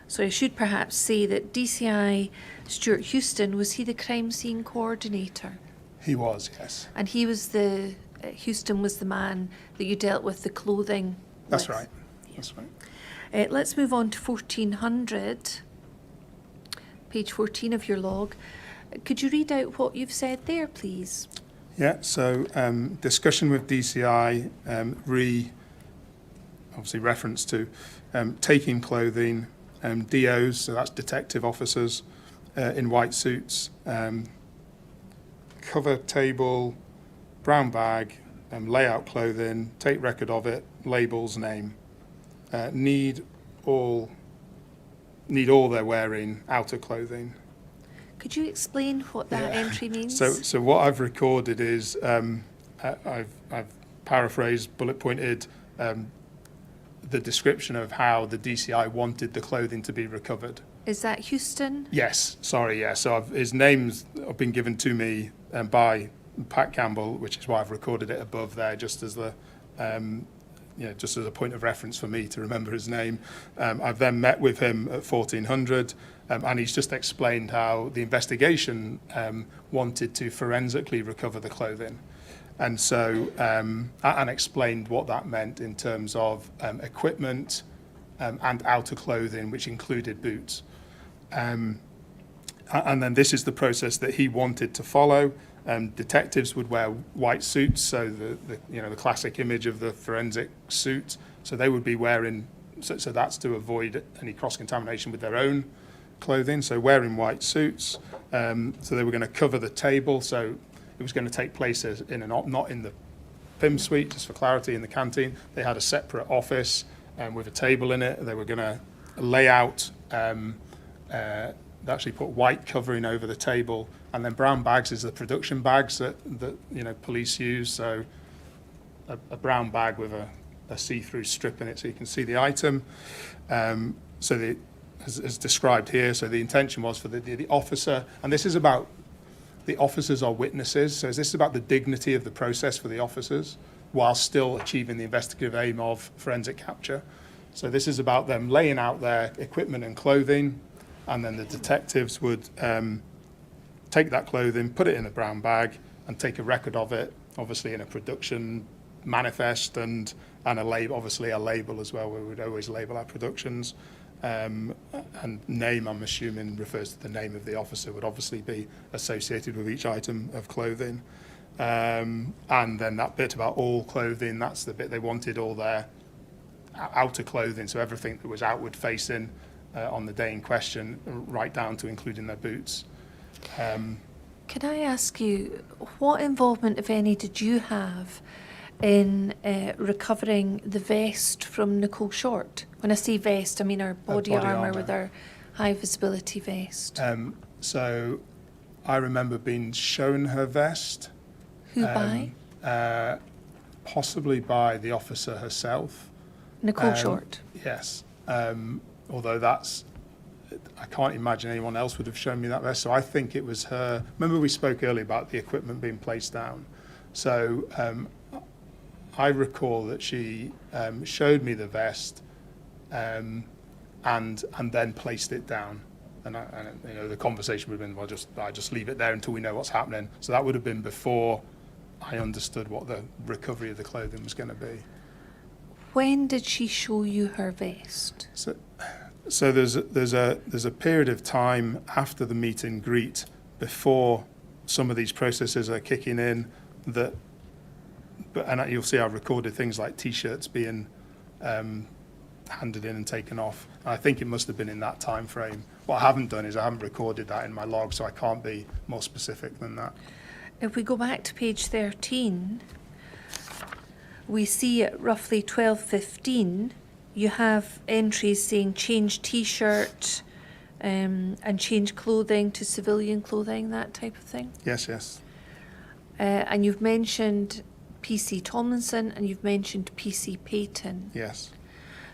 So I should perhaps say that DCI Stuart Houston, was he the crime scene coordinator? He was, yes. And he was Houston was the man that you dealt with the clothing That's with. right. Yeah. That's right. Let's move on to 1400, page 14 of your log. Could you read out what you've said there, please? Yeah, so discussion with DCI, obviously reference to taking clothing, DOs, so that's detective officers in white suits, cover table, brown bag, layout clothing, take record of it, labels, name. need all their wearing outer clothing. Could you explain what that entry means? So what I've recorded is I've paraphrased, bullet pointed the description of how the DCI wanted the clothing to be recovered. Is that Houston? Yes, sorry, yeah. So his names have been given to me by Pat Campbell, which is why I've recorded it above there, just as the just as a point of reference for me to remember his name. I've then met with him at 1400, and he's just explained how the investigation wanted to forensically recover the clothing. And so, and explained what that meant in terms of equipment and outer clothing, which included boots. And then this is the process that he wanted to follow. Detectives would wear white suits, so the classic image of the forensic suit. So they would be wearing, so that's to avoid any cross-contamination with their own clothing. So wearing white suits. So they were going to cover the table. So it was going to take place not in the PIM suite, just for clarity, in the canteen. They had a separate office with a table in it. They were going to lay out, they actually put white covering over the table, and then brown bags is the production bags that police use. So a brown bag with a see-through strip in it, so you can see the item. As described here, so the intention was for the officer, and this is about the officers are witnesses, so this is about the dignity of the process for the officers, while still achieving the investigative aim of forensic capture. So this is about them laying out their equipment and clothing, and then the detectives would take that clothing, put it in a brown bag, and take a record of it, obviously in a production manifest and a label, obviously a label as well, where we would always label our productions. And name, I'm assuming, refers to the name of the officer, would obviously be associated with each item of clothing. And then that bit about all clothing, that's the bit they wanted all their outer clothing, so everything that was outward facing on the day in question, right down to including their boots. Can I ask you, what involvement, if any, did you have in recovering the vest from Nicole Short? When I say vest, I mean her body armour with her high visibility vest. So I remember being shown her vest. Who by? Possibly by the officer herself. Nicole Short? Yes. Although I can't imagine anyone else would have shown me that vest. So I think it was her. Remember we spoke earlier about the equipment being placed down. So I recall that she showed me the vest and then placed it down. And the conversation would have been, well, I just leave it there until we know what's happening. So that would have been before I understood what the recovery of the clothing was going to be. When did she show you her vest? So there's a period of time after the meet and greet, before some of these processes are kicking in, and you'll see I've recorded things like T-shirts being handed in and taken off. I think it must have been in that time frame. What I haven't done is I haven't recorded that in my log, so I can't be more specific than that. If we go back to page 13, we see at roughly 12:15, you have entries saying change T-shirt and change clothing to civilian clothing, that type of thing. Yes. And you've mentioned PC Tomlinson and you've mentioned PC Payton. Yes.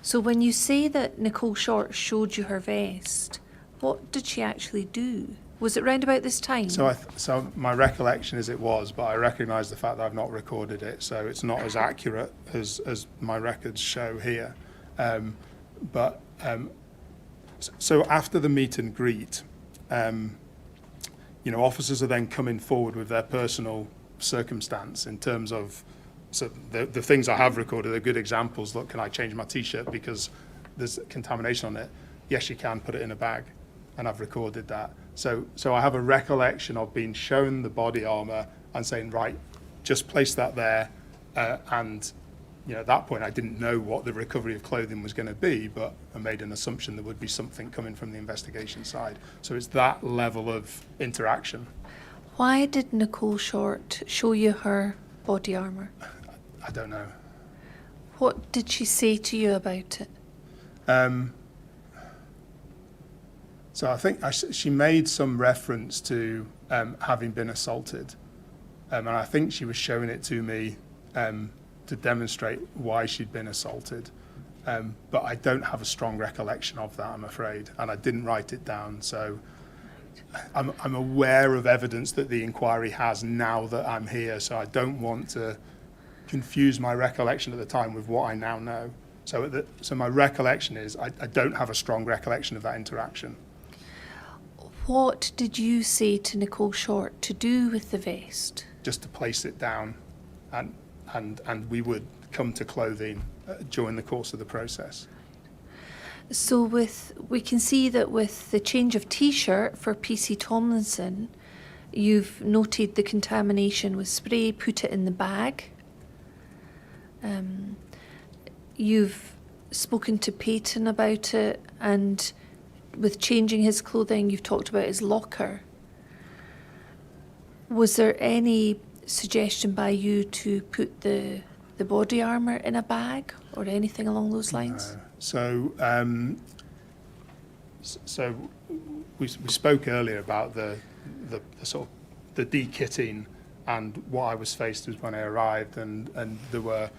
So when you say that Nicole Short showed you her vest, what did she actually do? Was it round about this time? So my recollection is it was, but I recognise the fact that I've not recorded it, so it's not as accurate as my records show here. So after the meet and greet, officers are then coming forward with their personal circumstance in terms of, so the things I have recorded are good examples. Look, can I change my T-shirt because there's contamination on it? Yes, you can. Put it in a bag, and I've recorded that. So I have a recollection of being shown the body armour and saying, right, just place that there, and at that point I didn't know what the recovery of clothing was going to be, but I made an assumption there would be something coming from the investigation side. So it's that level of interaction. Why did Nicole Short show you her body armour? I don't know. What did she say to you about it? So I think she made some reference to having been assaulted, and I think she was showing it to me to demonstrate why she'd been assaulted. But I don't have a strong recollection of that, I'm afraid, and I didn't write it down. So I'm aware of evidence that the inquiry has now that I'm here, so I don't want to confuse my recollection at the time with what I now know. So my recollection is I don't have a strong recollection of that interaction. What did you say to Nicole Short to do with the vest? Just to place it down, and we would come to clothing during the course of the process. So we can see that with the change of T-shirt for PC Tomlinson, you've noted the contamination with spray, put it in the bag. You've spoken to Peyton about it, and with changing his clothing, you've talked about his locker. Was there any suggestion by you to put the body armour in a bag or anything along those lines? So we spoke earlier about the sort of the de-kitting and what I was faced with when I arrived, and there were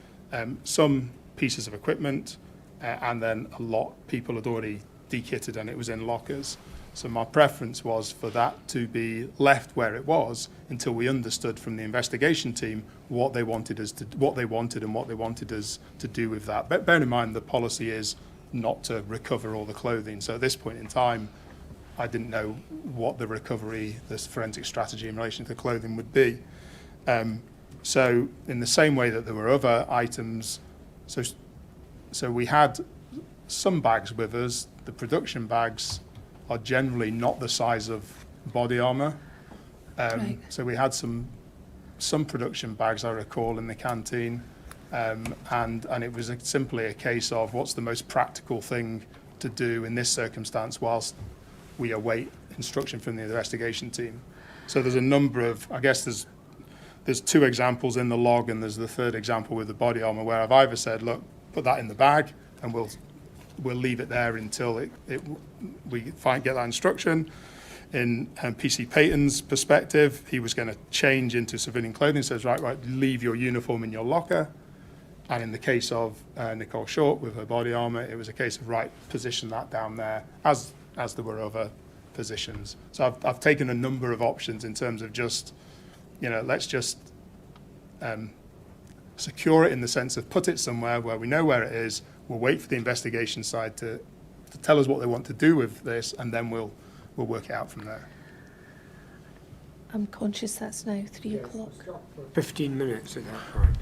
some pieces of equipment, and then a lot people had already de-kitted and it was in lockers. So my preference was for that to be left where it was until we understood from the investigation team what they wanted us to, what they wanted us to do with that. But bear in mind, the policy is not to recover all the clothing. So at this point in time, I didn't know what the recovery, this forensic strategy in relation to clothing would be. So in the same way that there were other items, so we had some bags with us. The production bags are generally not the size of body armour. Right. So we had some production bags, I recall, in the canteen, and it was simply a case of what's the most practical thing to do in this circumstance whilst we await instruction from the investigation team. So there's a number of, I guess there's two examples in the log, and there's the third example with the body armour where I've either said, look, put that in the bag and we'll leave it there until we get that instruction. In PC Peyton's perspective, he was going to change into civilian clothing, says, right, leave your uniform in your locker. And in the case of Nicole Short with her body armour, it was a case of, right, position that down there, as there were other positions. So I've taken a number of options in terms of just, let's just secure it in the sense of put it somewhere where we know where it is. We'll wait for the investigation side to tell us what they want to do with this, and then we'll work it out from there. I'm conscious that's now 3 o'clock. 15 minutes at that point.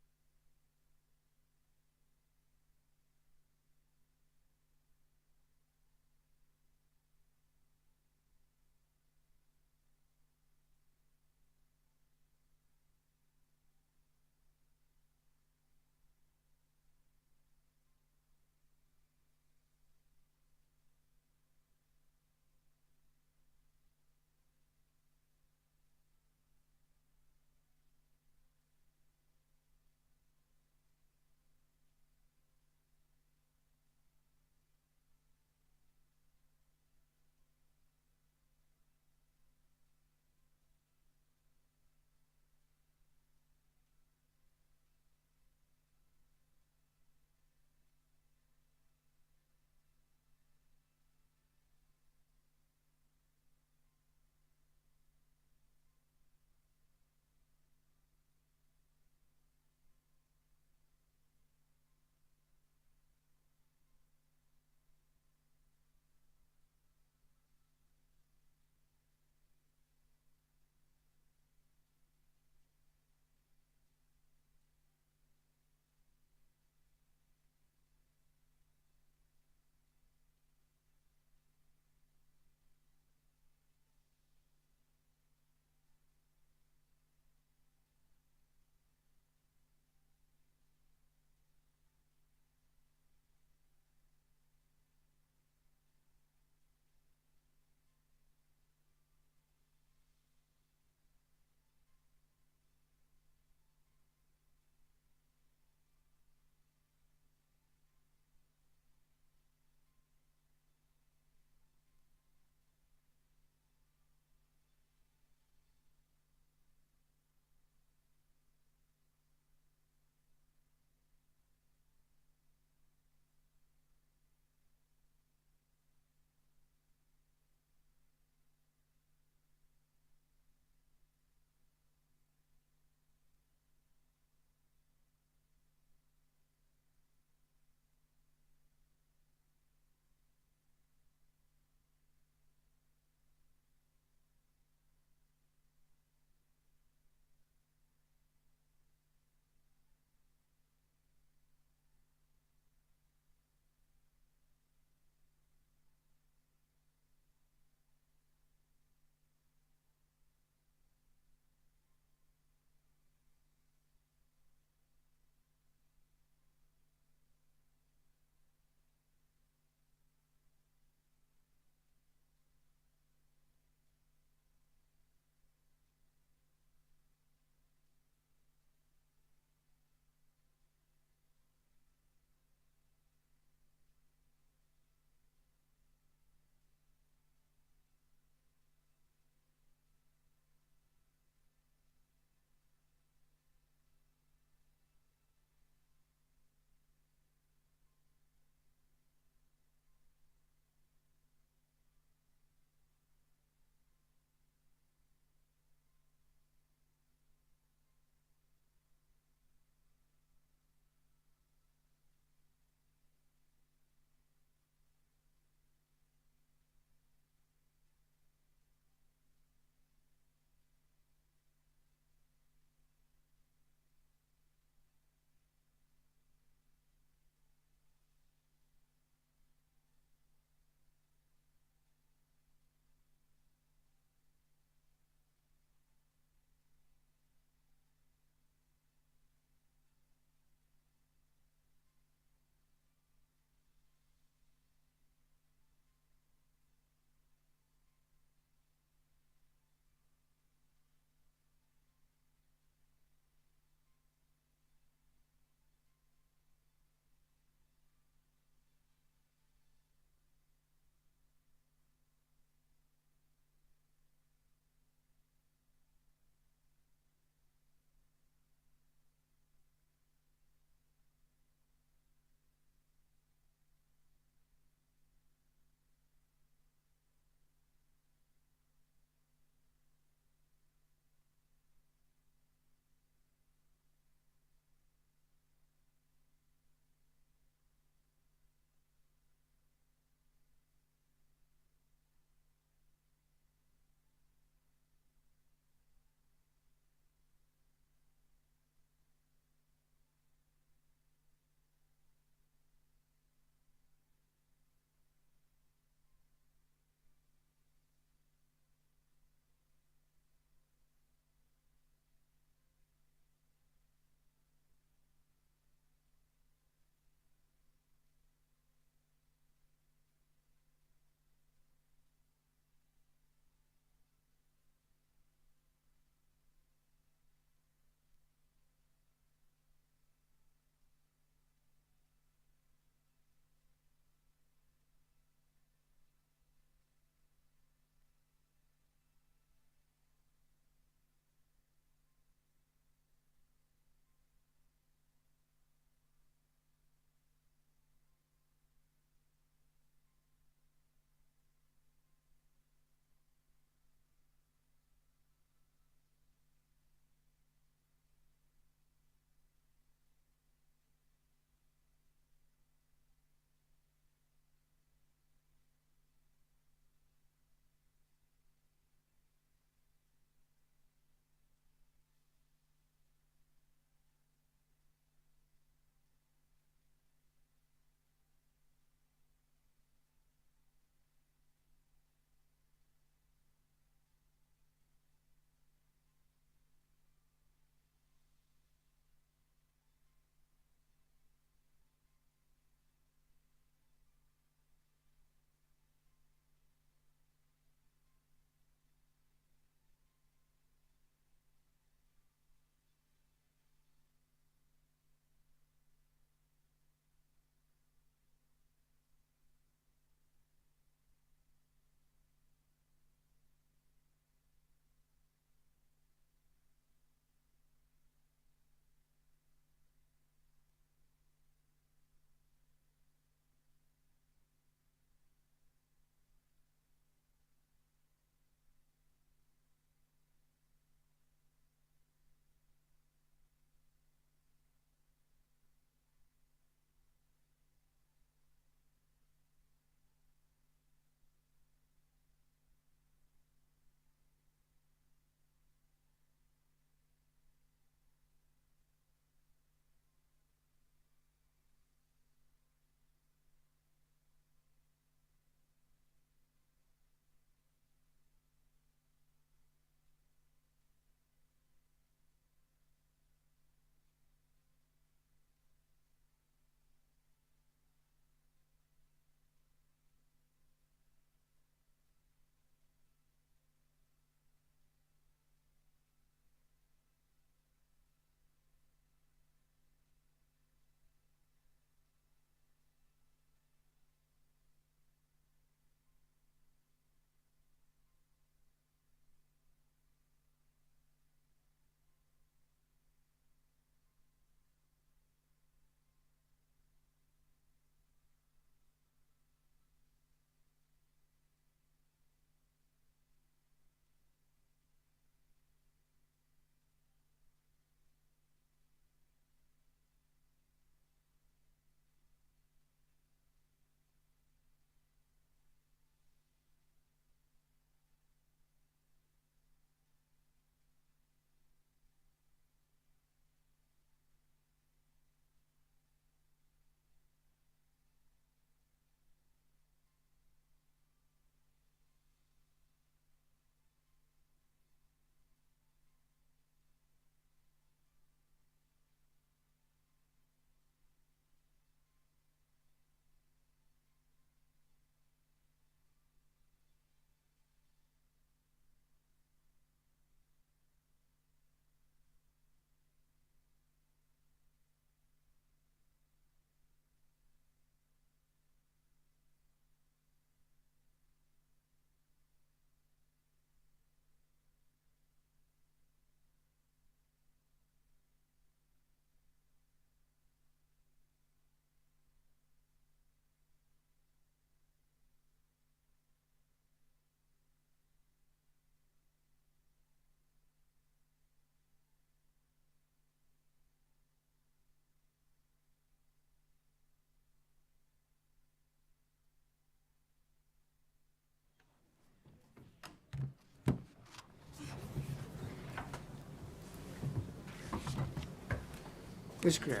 Ms. Graham.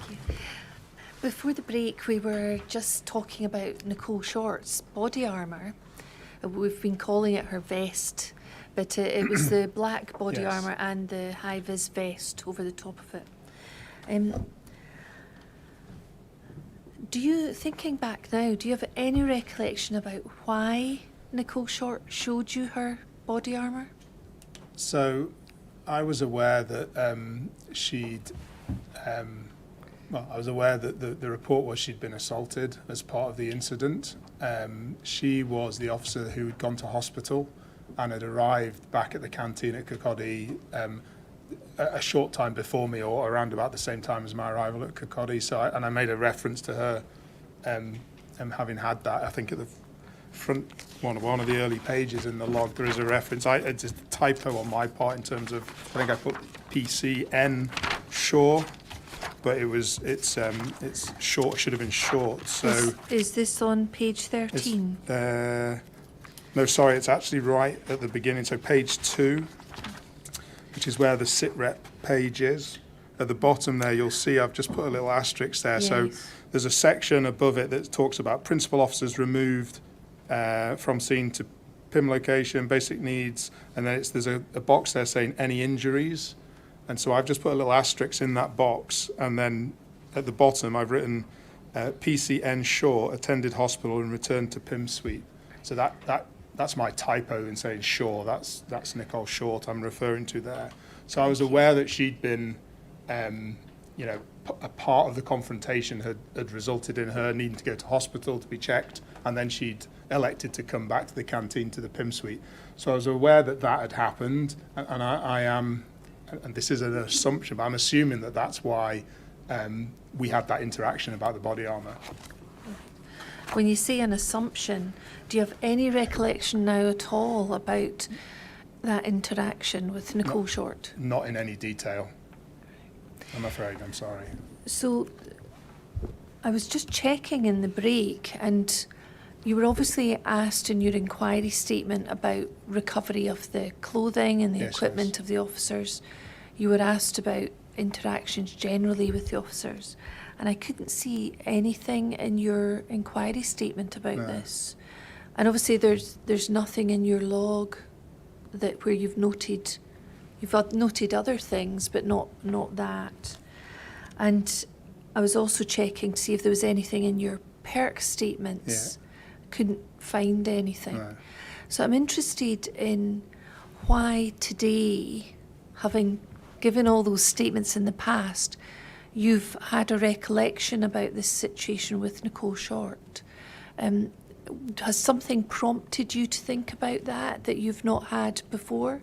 Thank you. Before the break, we were just talking about Nicole Short's body armour. We've been calling it her vest, but it was the black body Yes. armour and the high-vis vest over the top of it. Do you, thinking back now, do you have any recollection about why Nicole Short showed you her body armour? So I was aware that I was aware that the report was she'd been assaulted as part of the incident. She was the officer who had gone to hospital and had arrived back at the canteen at Kirkcaldy a short time before me, or around about the same time as my arrival at Kirkcaldy. So I made a reference to her having had that. I think at the front one of the early pages in the log there is a reference. It's a typo on my part in terms of, I think I put PCN Shaw, but it's short. It should have been short. So Is this on page 13? no, sorry, it's actually right at the beginning. So page 2, which is where the SITREP page is. At the bottom there, you'll see I've just put a little asterisk there. So Yes. there's a section above it that talks about principal officers removed from scene to PIM location, basic needs, and then there's a box there saying any injuries. And so I've just put a little asterisk in that box, and then at the bottom I've written PCN Shaw attended hospital and returned to PIM suite. So that's my typo in saying Shaw. That's Nicole Short I'm referring to there. So I was aware that she'd been, a part of the confrontation had resulted in her needing to go to hospital to be checked, and then she'd elected to come back to the canteen to the PIM suite. So I was aware that had happened, and I am, and this is an assumption, but I'm assuming that that's why we had that interaction about the body armour. When you say an assumption, do you have any recollection now at all about that interaction with Nicole Short? Not in any detail, I'm afraid. I'm sorry. So I was just checking in the break, and you were obviously asked in your inquiry statement about recovery of the clothing and the Yes, equipment yes. of the officers. You were asked about interactions generally with the officers, and I couldn't see anything in your inquiry statement about No. this. And obviously there's nothing in your log that where you've noted other things, but not that. And I was also checking to see if there was anything in your perk statements. Couldn't find anything. No. So I'm interested in why today, having given all those statements in the past, you've had a recollection about this situation with Nicole Short. Has something prompted you to think about that you've not had before?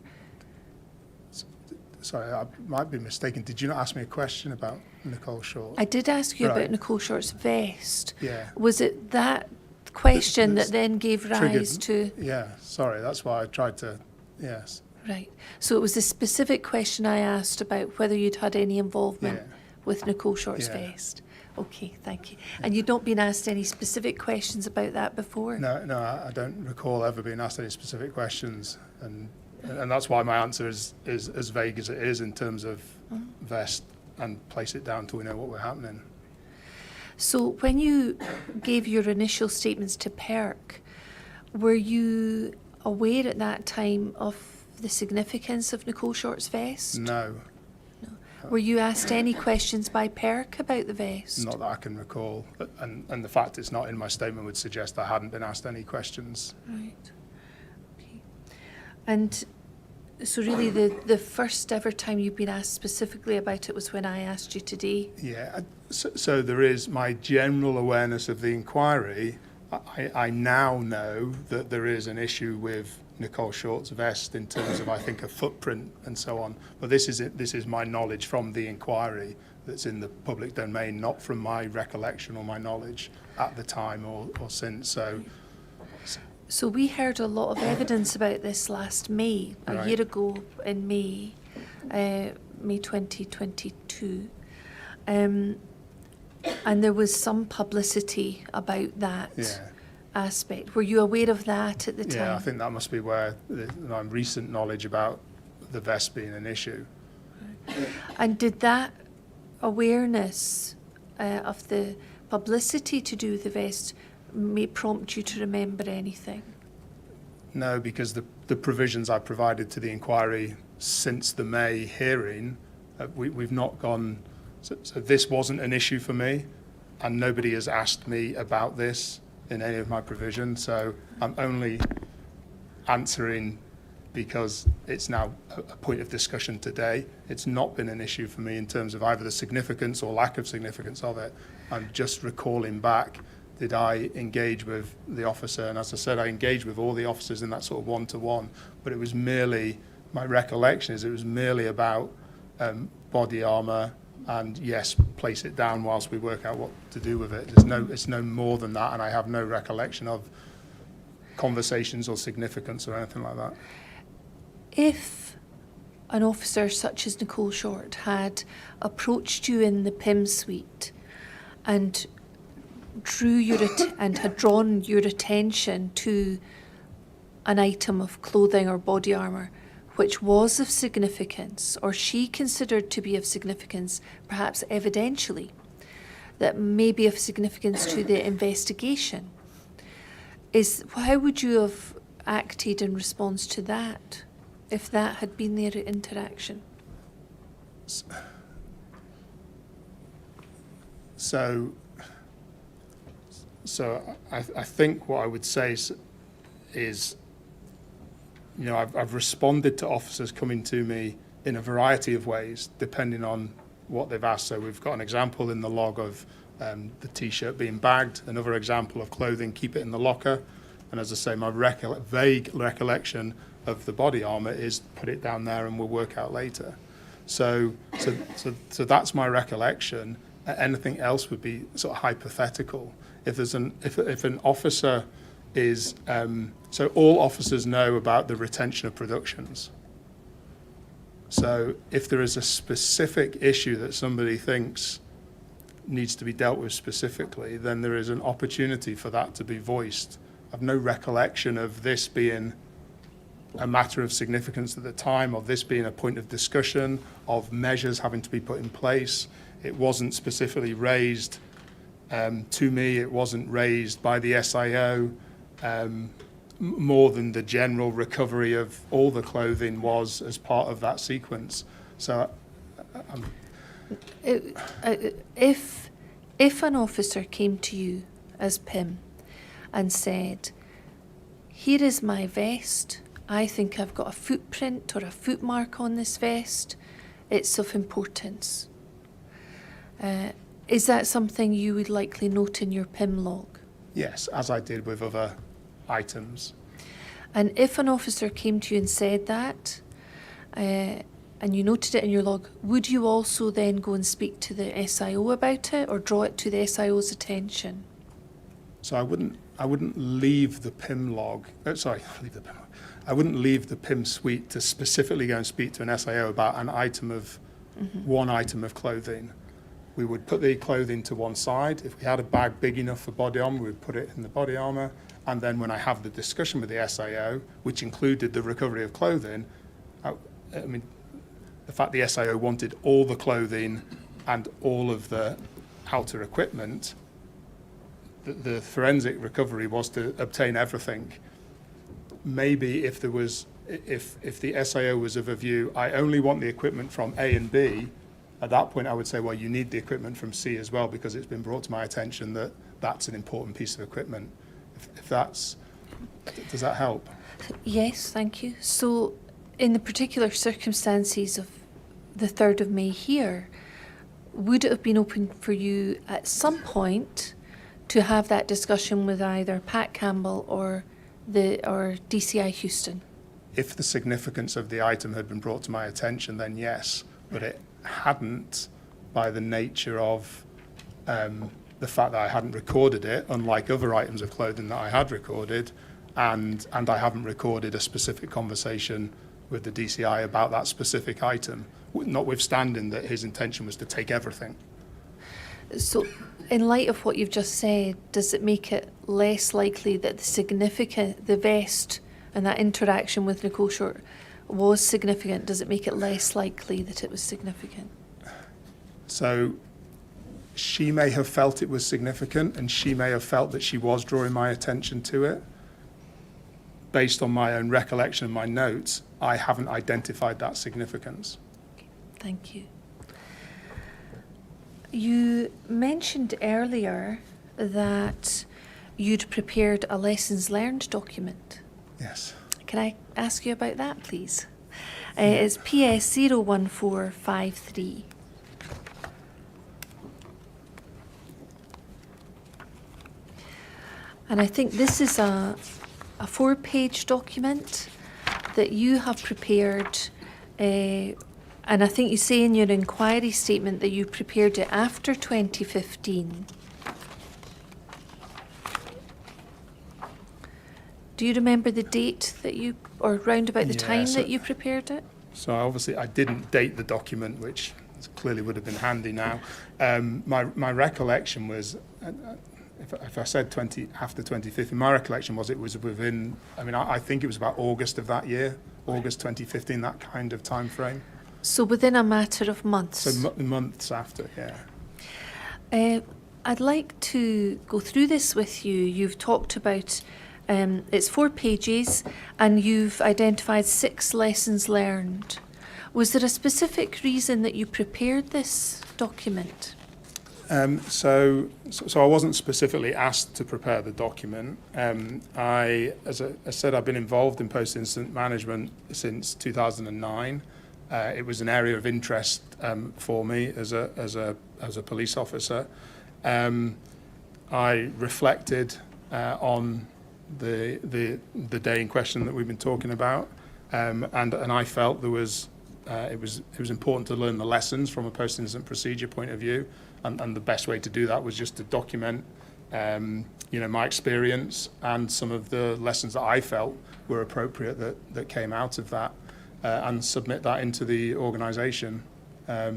Sorry, I might be mistaken. Did you not ask me a question about Nicole Short? I did ask you Right. about Nicole Short's vest. Yeah. Was it that question That's that then gave rise to... Yeah, sorry, that's why I tried to, yes. Right. So it was a specific question I asked about whether you'd had any involvement Yeah. with Nicole Short's Yeah. vest. Okay, thank you. And you'd not been asked any specific questions about that before? No, I don't recall ever being asked any specific questions, and that's why my answer is as vague as it is in terms of vest, and place it down till we know what we're happening. So when you gave your initial statements to PERC, were you aware at that time of the significance of Nicole Short's vest? No, Were you asked any questions by PERC about the vest? not that I can recall, and the fact it's not in my statement would suggest I hadn't been asked any questions. Right. Okay. And so really the first ever time you've been asked specifically about it was when I asked you today? Yeah, so there is my general awareness of the inquiry. I now know that there is an issue with Nicole Short's vest in terms of, I think, a footprint and so on. But this is my knowledge from the inquiry that's in the public domain, not from my recollection or my knowledge at the time or since. So we heard a lot of evidence about this last May, a Right. year ago in May 2022. And there was some publicity about that Yeah, aspect. Were you aware of that at the time? yeah, I think that must be where my recent knowledge about the vest being an issue. And did that awareness of the publicity to do with the vest may prompt you to remember anything? No, because the provisions I provided to the inquiry since the May hearing, we've not gone, so this wasn't an issue for me, and nobody has asked me about this in any of my provisions, so I'm only answering because it's now a point of discussion today. It's not been an issue for me in terms of either the significance or lack of significance of it. I'm just recalling back, did I engage with the officer? And as I said, I engaged with all the officers in that sort of one-to-one, but it was merely, my recollection is it was merely about body armour and yes, place it down whilst we work out what to do with it. It's no more than that, and I have no recollection of conversations or significance or anything like that. If an officer such as Nicole Short had approached you in the PIM suite and had drawn your attention to an item of clothing or body armour which was of significance, or she considered to be of significance, perhaps evidentially, that may be of significance to the investigation, how would you have acted in response to that, if that had been their interaction? So I think what I would say is, you know, I've responded to officers coming to me in a variety of ways, depending on what they've asked. So we've got an example in the log of the T-shirt being bagged, another example of clothing, keep it in the locker. And as I say, my vague recollection of the body armour is put it down there and we'll work out later. So that's my recollection. Anything else would be sort of hypothetical. If an officer is, so all officers know about the retention of productions. So if there is a specific issue that somebody thinks needs to be dealt with specifically, then there is an opportunity for that to be voiced. I've no recollection of this being a matter of significance at the time, of this being a point of discussion, of measures having to be put in place. It wasn't specifically raised to me, it wasn't raised by the SIO, more than the general recovery of all the clothing was as part of that sequence. So if an officer came to you as PIM and said, here is my vest, I think I've got a footprint or a foot mark on this vest, it's of importance. Is that something you would likely note in your PIM log? yes, as I did with other items. And if an officer came to you and said that, and you noted it in your log, would you also then go and speak to the SIO about it or draw it to the SIO's attention? So I wouldn't leave the PIM log. I wouldn't leave the PIM suite to specifically go and speak to an SIO about an item of one item of clothing. We would put the clothing to one side. If we had a bag big enough for body armour, we would put it in the body armour. And then when I have the discussion with the SIO, which included the recovery of clothing, I mean, the fact the SIO wanted all the clothing and all of the outer equipment, the forensic recovery was to obtain everything. Maybe if the SIO was of a view, I only want the equipment from A and B, at that point I would say, well, you need the equipment from C as well, because it's been brought to my attention that that's an important piece of equipment. If that's, does that help? Yes, thank you. So in the particular circumstances of the 3rd of May here, would it have been open for you at some point to have that discussion with either Pat Campbell or DCI Houston? If the significance of the item had been brought to my attention, then yes, but it hadn't, by the nature of the fact that I hadn't recorded it, unlike other items of clothing that I had recorded, and I haven't recorded a specific conversation with the DCI about that specific item, notwithstanding that his intention was to take everything. So, in light of what you've just said, does it make it less likely that the vest and that interaction with Nicole Short was significant? Does it make it less likely that it was significant? So she may have felt it was significant, and she may have felt that she was drawing my attention to it. Based on my own recollection of my notes, I haven't identified that significance. Thank you. You mentioned earlier that you'd prepared a lessons learned document. Yes. Can I ask you about that, please? It's PS 01453. And I think this is a 4-page document that you have prepared, and I think you say in your inquiry statement that you prepared it after 2015. Do you remember the date that you, or round about the time that you prepared it? So obviously I didn't date the document, which clearly would have been handy now. My recollection was, if I said after 2015, my recollection was it was within, I think it was about August of that year, August 2015, that kind of time frame. So within a matter of months? So months after, yeah. I'd like to go through this with you. You've talked about, it's 4 pages, and you've identified 6 lessons learned. Was there a specific reason that you prepared this document? So I wasn't specifically asked to prepare the document. As I said, I've been involved in post-incident management since 2009. It was an area of interest for me as a police officer. I reflected on the day in question that we've been talking about, and I felt it was important to learn the lessons from a post-incident procedure point of view. And the best way to do that was just to document, my experience and some of the lessons that I felt were appropriate that came out of that, and submit that into the organisation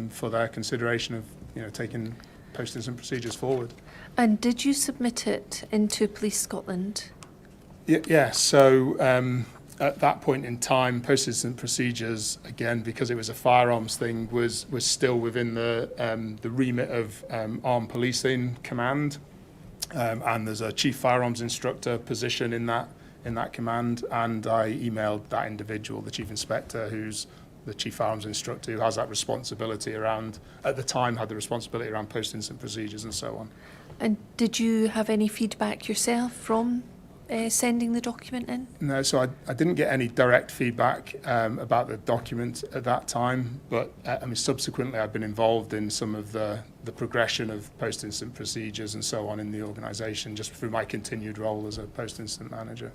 for their consideration of, taking post-incident procedures forward. And did you submit it into Police Scotland? Yeah. So at that point in time, post-incident procedures, again, because it was a firearms thing, was still within the remit of Armed Policing Command, and there's a Chief Firearms Instructor position in that command, and I emailed that individual, the Chief Inspector, who's the Chief Firearms Instructor, who has that responsibility around, at the time had the responsibility around post-incident procedures and so on. And did you have any feedback yourself from sending the document in? No, so I didn't get any direct feedback about the document at that time, but subsequently I've been involved in some of the progression of post-incident procedures and so on in the organisation, just through my continued role as a post-incident manager.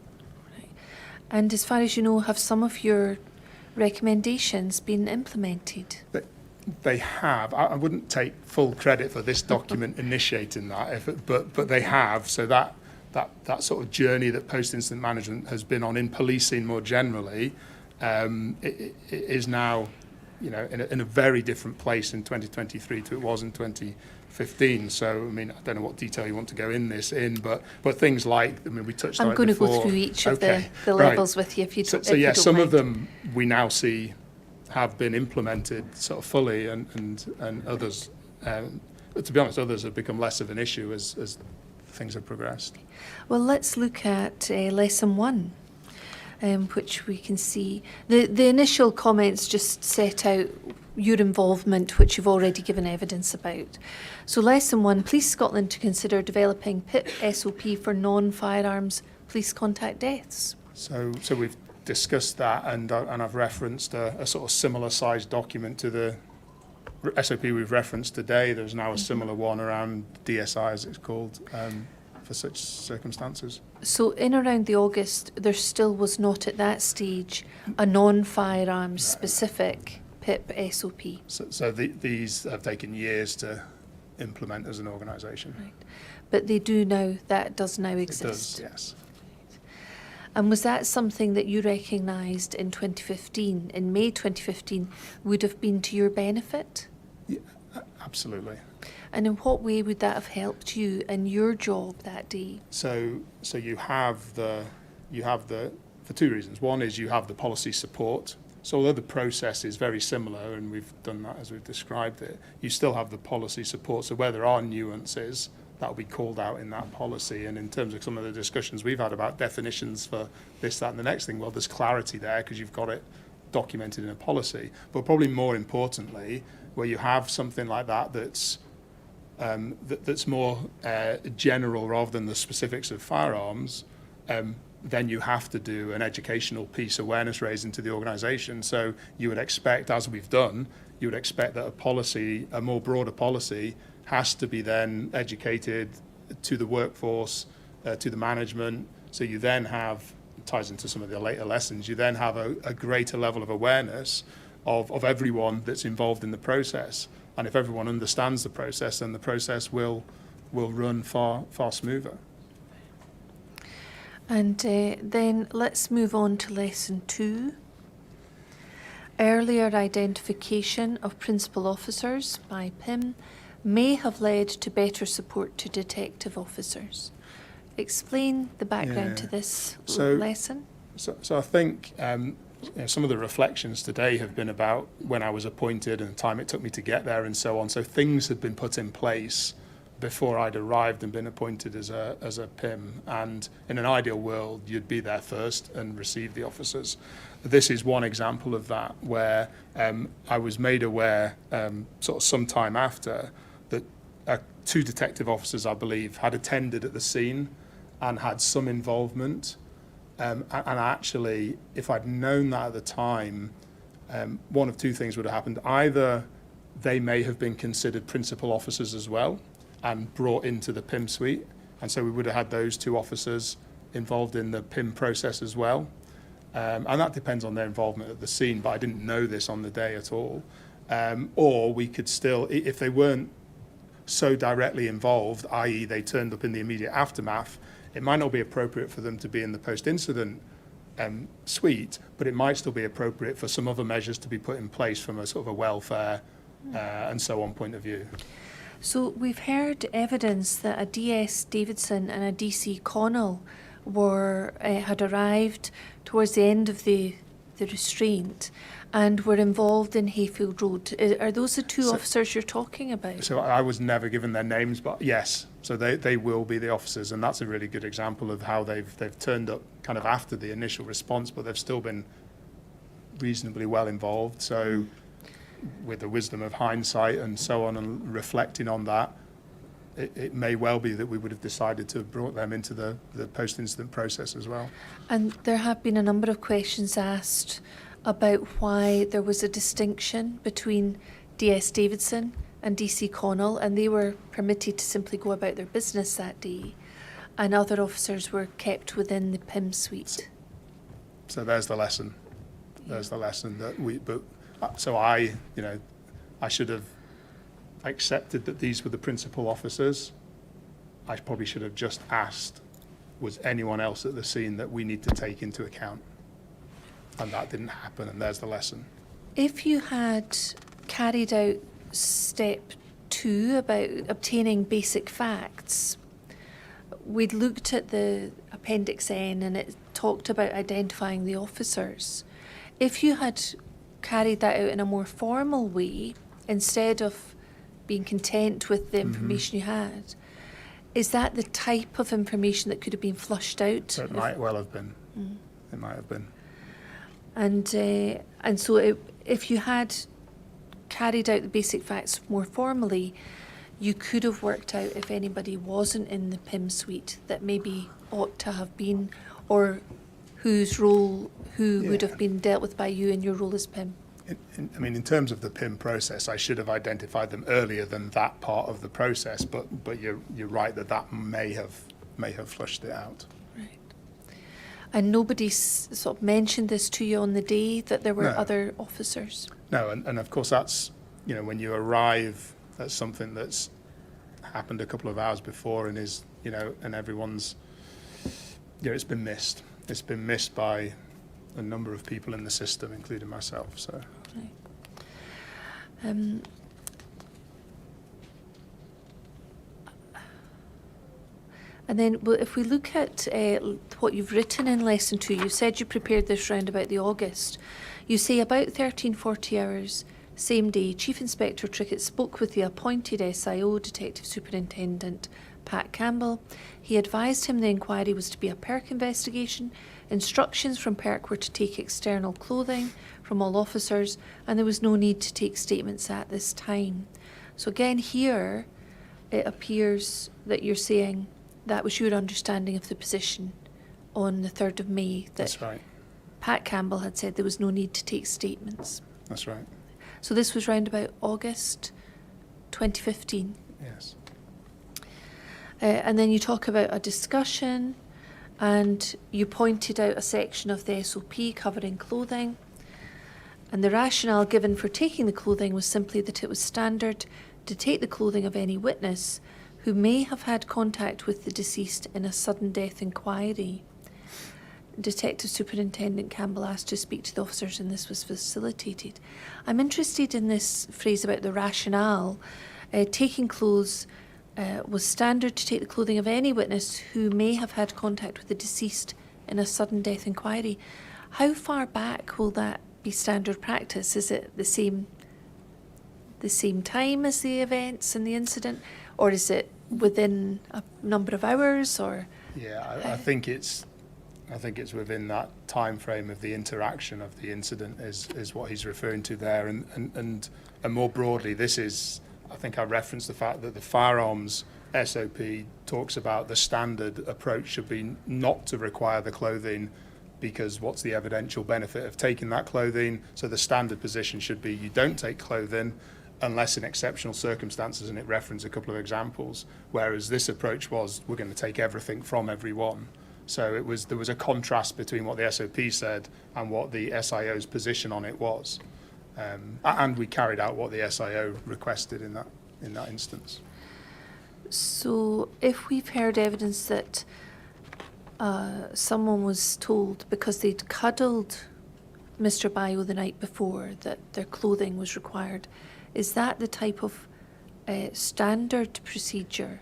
Right. And as far as you know, have some of your recommendations been implemented? They have. I wouldn't take full credit for this document initiating that, but they have. So that sort of journey that post-incident management has been on in policing more generally, it is now, in a very different place in 2023 to it was in 2015. So, I don't know what detail you want to go in, but things like, we touched on it before. I'm going to go through each of the levels with you if you don't So yeah, some mind. of them we now see have been implemented sort of fully, and others, to be honest, others have become less of an issue as things have progressed. Well, let's look at lesson 1, which we can see. The initial comments just set out your involvement, which you've already given evidence about. So lesson 1, Police Scotland to consider developing PIP SOP for non-firearms police contact deaths. So we've discussed that, and I've referenced a sort of similar sized document to the SOP we've referenced today. There's now a similar one around DSI, as it's called, for such circumstances. So in around the August, there still was not at that stage a non-firearms specific PIP SOP. So these have taken years to implement as an organisation. Right. But they do now, that does now exist? It does, yes. And was that something that you recognised in 2015, in May 2015, would have been to your benefit? Yeah, absolutely. And in what way would that have helped you in your job that day? So you have the for 2 reasons. One is you have the policy support So although the process is very similar, and we've done that as we've described it, you still have the policy support. So where there are nuances, that will be called out in that policy. And in terms of some of the discussions we've had about definitions for this, that, and the next thing, well, there's clarity there because you've got it documented in a policy. But probably more importantly, where you have something like that that's more general rather than the specifics of firearms, then you have to do an educational piece, awareness raising to the organisation. So you would expect, as we've done, you would expect that a policy, a more broader policy, has to be then educated to the workforce, to the management. So you then have, it ties into some of the later lessons, you then have a greater level of awareness of everyone that's involved in the process. And if everyone understands the process, then the process will run far smoother. And then let's move on to lesson 2. Earlier identification of principal officers by PIM may have led to better support to detective officers. Explain the background to this lesson. So I think some of the reflections today have been about when I was appointed and the time it took me to get there and so on. So things had been put in place before I'd arrived and been appointed as a PIM. And in an ideal world, you'd be there first and receive the officers. This is one example of that, where I was made aware sort of some time after that 2 detective officers, I believe, had attended at the scene and had some involvement. And actually, if I'd known that at the time, one of 2 things would have happened. Either they may have been considered principal officers as well and brought into the PIM suite, and so we would have had those 2 officers involved in the PIM process as well. And that depends on their involvement at the scene, but I didn't know this on the day at all. Or we could still, if they weren't so directly involved, i.e. they turned up in the immediate aftermath, it might not be appropriate for them to be in the post-incident suite, but it might still be appropriate for some other measures to be put in place from a sort of a welfare and so on point of view. So we've heard evidence that a DS Davidson and a DC Connell had arrived towards the end of the restraint and were involved in Hayfield Road. Are those the 2 officers you're talking about? So I was never given their names, but yes, so they will be the officers, and that's a really good example of how they've turned up kind of after the initial response, but they've still been reasonably well involved. So with the wisdom of hindsight and so on, and reflecting on that, it may well be that we would have decided to have brought them into the post-incident process as well. And there have been a number of questions asked about why there was a distinction between DS Davidson and DC Connell, and they were permitted to simply go about their business that day, and other officers were kept within the PIM suite. So there's the lesson. There's the lesson that so I should have accepted that these were the principal officers. I probably should have just asked, was anyone else at the scene that we need to take into account? And that didn't happen, and there's the lesson. If you had carried out step 2 about obtaining basic facts, we'd looked at the Appendix N and it talked about identifying the officers. If you had carried that out in a more formal way, instead of being content with the information you had, is that the type of information that could have been flushed out? So it might well have been. It might have been. And so if you had carried out the basic facts more formally, you could have worked out if anybody wasn't in the PIM suite that maybe ought to have been, or whose role, would have been dealt with by you in your role as PIM. In terms of the PIM process, I should have identified them earlier than that part of the process, but you're right that may have flushed it out. Right. And nobody sort of mentioned this to you on the day that there were other officers? No, and of course that's, when you arrive at something that's happened a couple of hours before and is, and everyone's, it's been missed. It's been missed by a number of people in the system, including myself. So. Right. And then, if we look at what you've written in Lesson 2, you said you prepared this round about the August. You say about 1340 hours, same day, Chief Inspector Trickett spoke with the appointed SIO, Detective Superintendent Pat Campbell. He advised him the inquiry was to be a PERC investigation. Instructions from PERC were to take external clothing from all officers, and there was no need to take statements at this time. So again, here it appears that you're saying that was your understanding of the position on the 3rd of May, that That's right. Pat Campbell had said there was no need to take statements. That's right. So this was round about August 2015. Yes. And then you talk about a discussion, and you pointed out a section of the SOP covering clothing. And the rationale given for taking the clothing was simply that it was standard to take the clothing of any witness who may have had contact with the deceased in a sudden death inquiry. Detective Superintendent Campbell asked to speak to the officers, and this was facilitated. I'm interested in this phrase about the rationale. Taking clothes was standard to take the clothing of any witness who may have had contact with the deceased in a sudden death inquiry. How far back will that be standard practice? Is it the same time as the events and the incident, or is it within a number of hours? Or Yeah, I think it's within that time frame of the interaction of the incident is what he's referring to there, and more broadly, this is, I think I referenced the fact that the firearms SOP talks about the standard approach should be not to require the clothing, because what's the evidential benefit of taking that clothing? So the standard position should be you don't take clothing unless in exceptional circumstances, and it referenced a couple of examples, whereas this approach was we're going to take everything from everyone. So there was a contrast between what the SOP said and what the SIO's position on it was. And we carried out what the SIO requested in that instance. so if we've heard evidence that someone was told because they'd cuddled Mr. Bio the night before that their clothing was required, is that the type of standard procedure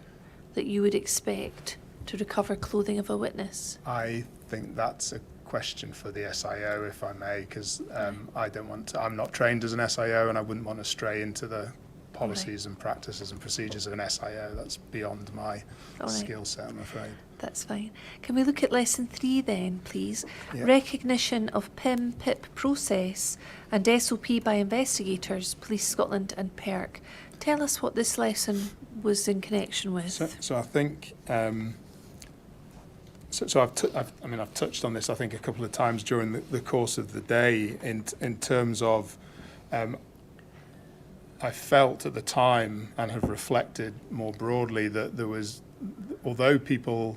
that you would expect to recover clothing of a witness? I think that's a question for the SIO, if I may, because I'm not trained as an SIO, and I wouldn't want to stray into the policies and practices and procedures of an SIO. That's beyond my skill set, I'm afraid. That's fine. Can we look at lesson 3 then, please? Yeah. Recognition of PIP process and SOP by investigators, Police Scotland and PERC. Tell us what this lesson was in connection with. So I think I've touched on this, I think, a couple of times during the course of the day in terms of I felt at the time and have reflected more broadly that there was, although people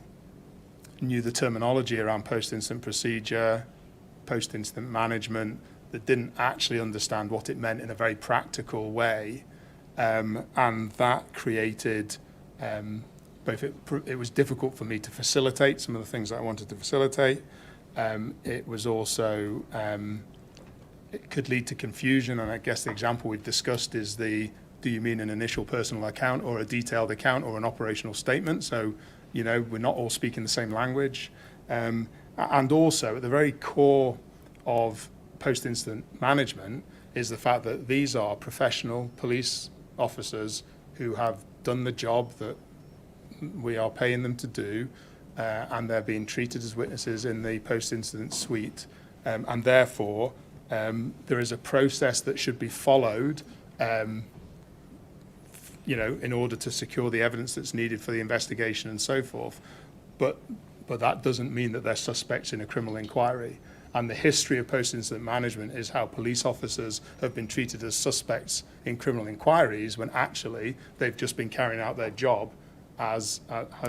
knew the terminology around post-incident procedure, post-incident management, that didn't actually understand what it meant in a very practical way, and that created it was difficult for me to facilitate some of the things that I wanted to facilitate. It was also it could lead to confusion, and I guess the example we've discussed is do you mean an initial personal account or a detailed account or an operational statement? So, we're not all speaking the same language. And also, at the very core of post-incident management is the fact that these are professional police officers who have done the job that we are paying them to do, and they're being treated as witnesses in the post-incident suite. And therefore, there is a process that should be followed in order to secure the evidence that's needed for the investigation and so forth. But that doesn't mean that they're suspects in a criminal inquiry. And the history of post-incident management is how police officers have been treated as suspects in criminal inquiries when actually they've just been carrying out their job as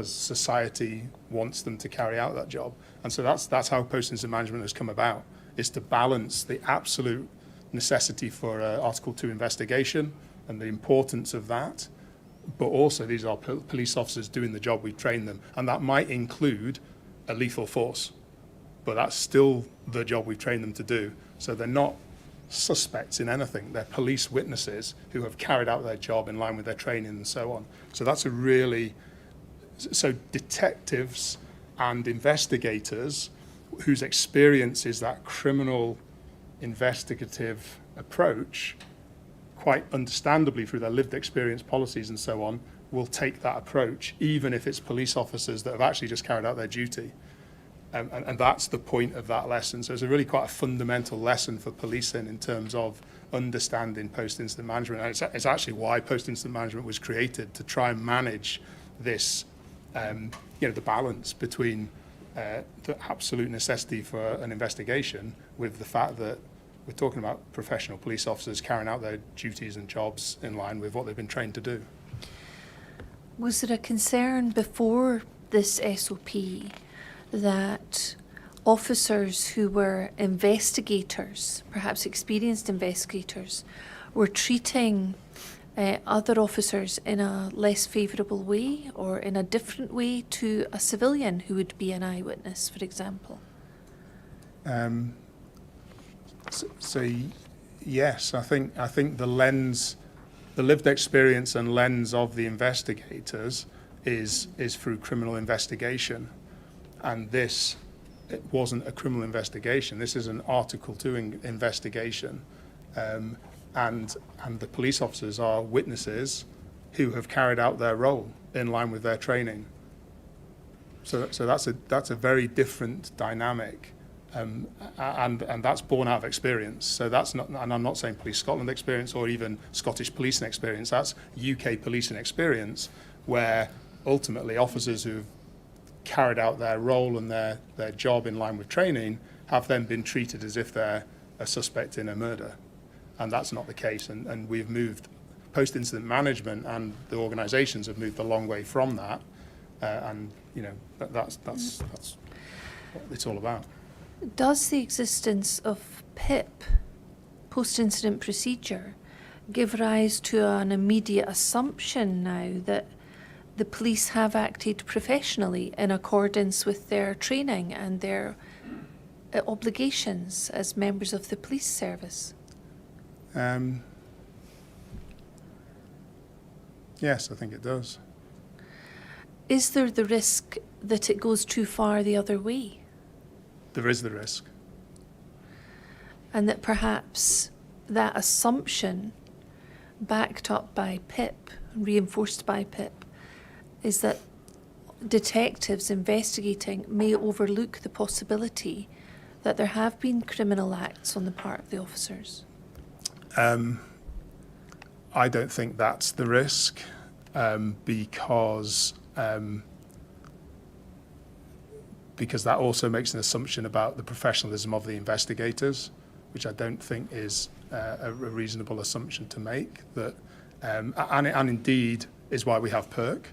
society wants them to carry out that job. And so that's how post-incident management has come about, is to balance the absolute necessity for Article 2 investigation and the importance of that, but also these are police officers doing the job we've trained them, and that might include a lethal force, but that's still the job we've trained them to do. So they're not suspects in anything, they're police witnesses who have carried out their job in line with their training and so on. So that's so detectives and investigators whose experience is that criminal investigative approach, quite understandably through their lived experience policies and so on, will take that approach, even if it's police officers that have actually just carried out their duty. And that's the point of that lesson. So it's a really quite a fundamental lesson for policing in terms of understanding post-incident management. And it's actually why post-incident management was created, to try and manage this, the balance between the absolute necessity for an investigation with the fact that we're talking about professional police officers carrying out their duties and jobs in line with what they've been trained to do. Was there a concern before this SOP that officers who were investigators, perhaps experienced investigators, were treating other officers in a less favourable way or in a different way to a civilian who would be an eyewitness, for example? So yes, I think the lens, the lived experience and lens of the investigators is through criminal investigation. And this, it wasn't a criminal investigation. This is an Article 2 investigation. And the police officers are witnesses who have carried out their role in line with their training. So that's a very different dynamic. And that's born out of experience. So that's not, and I'm not saying Police Scotland experience or even Scottish policing experience, that's UK policing experience, where ultimately officers who've carried out their role and their job in line with training have then been treated as if they're a suspect in a murder. And that's not the case. And we've moved, post-incident management and the organisations have moved a long way from that. And, that's what it's all about. Does the existence of PIP, post-incident procedure, give rise to an immediate assumption now that the police have acted professionally in accordance with their training and their obligations as members of the police service? Yes, I think it does. Is there the risk that it goes too far the other way? There is the risk. And that perhaps that assumption, backed up by PIP, reinforced by PIP, is that detectives investigating may overlook the possibility that there have been criminal acts on the part of the officers? I don't think that's the risk, because that also makes an assumption about the professionalism of the investigators, which I don't think is a reasonable assumption to make. That, and indeed is why we have PERC.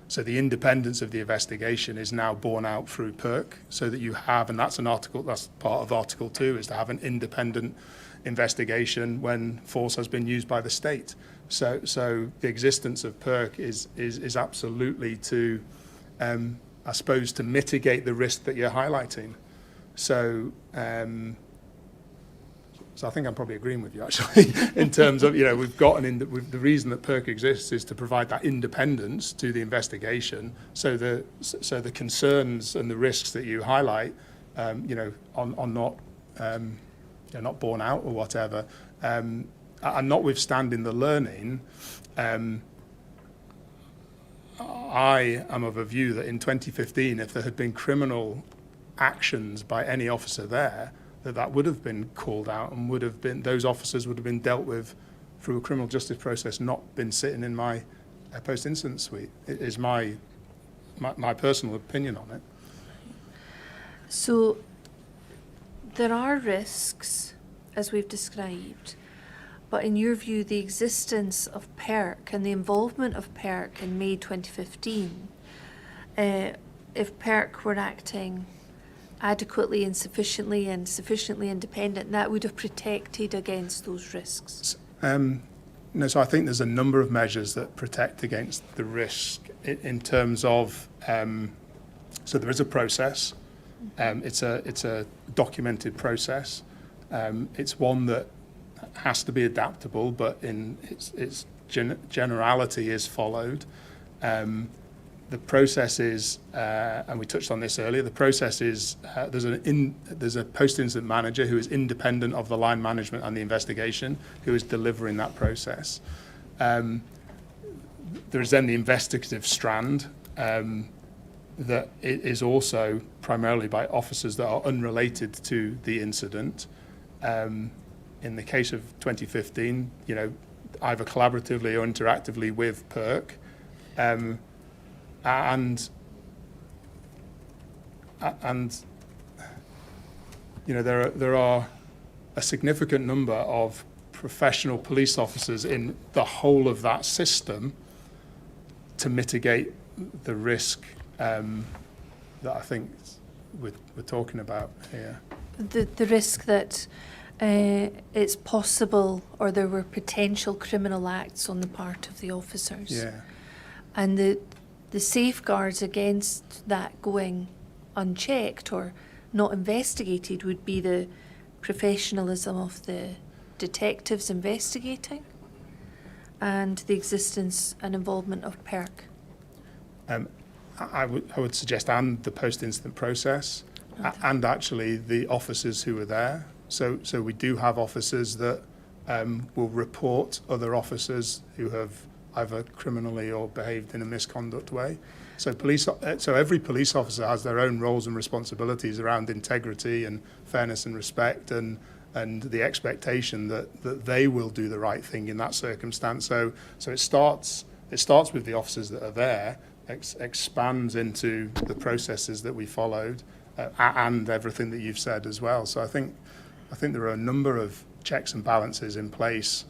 So the independence of the investigation is now borne out through PERC, so that you have, and that's part of Article 2, is to have an independent investigation when force has been used by the state. So the existence of PERC is absolutely to, I suppose, to mitigate the risk that you're highlighting. So I think I'm probably agreeing with you, actually, in terms of, we've got the reason that PERC exists is to provide that independence to the investigation, so the concerns and the risks that you highlight, are not, not borne out or whatever. And notwithstanding the learning, I am of a view that in 2015, if there had been criminal actions by any officer there, that would have been called out and those officers would have been dealt with through a criminal justice process, not been sitting in my post-incident suite. It is my personal opinion on it. So there are risks, as we've described, but in your view, the existence of PERC and the involvement of PERC in May 2015, if PERC were acting adequately and sufficiently independent, that would have protected against those risks? No, so I think there's a number of measures that protect against the risk in terms of, so there is a process. It's a documented process. It's one that has to be adaptable, but in its generality is followed. the process is, and we touched on this earlier, the process is there's a post-incident manager who is independent of the line management and the investigation, who is delivering that process. There is then the investigative strand that is also primarily by officers that are unrelated to the incident. In the case of 2015, either collaboratively or interactively with PERC, and there are a significant number of professional police officers in the whole of that system to mitigate the risk that I think we're talking about here. The risk that it's possible, or there were potential criminal acts on the part of the officers. Yeah. And the safeguards against that going unchecked or not investigated would be the professionalism of the detectives investigating and the existence and involvement of PERC. I would suggest, and the post-incident process, and actually the officers who are there. So we do have officers that will report other officers who have either criminally or behaved in a misconduct way. So every police officer has their own roles and responsibilities around integrity and fairness and respect, and the expectation that they will do the right thing in that circumstance. So it starts with the officers that are there, expands into the processes that we followed, and everything that you've said as well. So I think there are a number of checks and balances in place.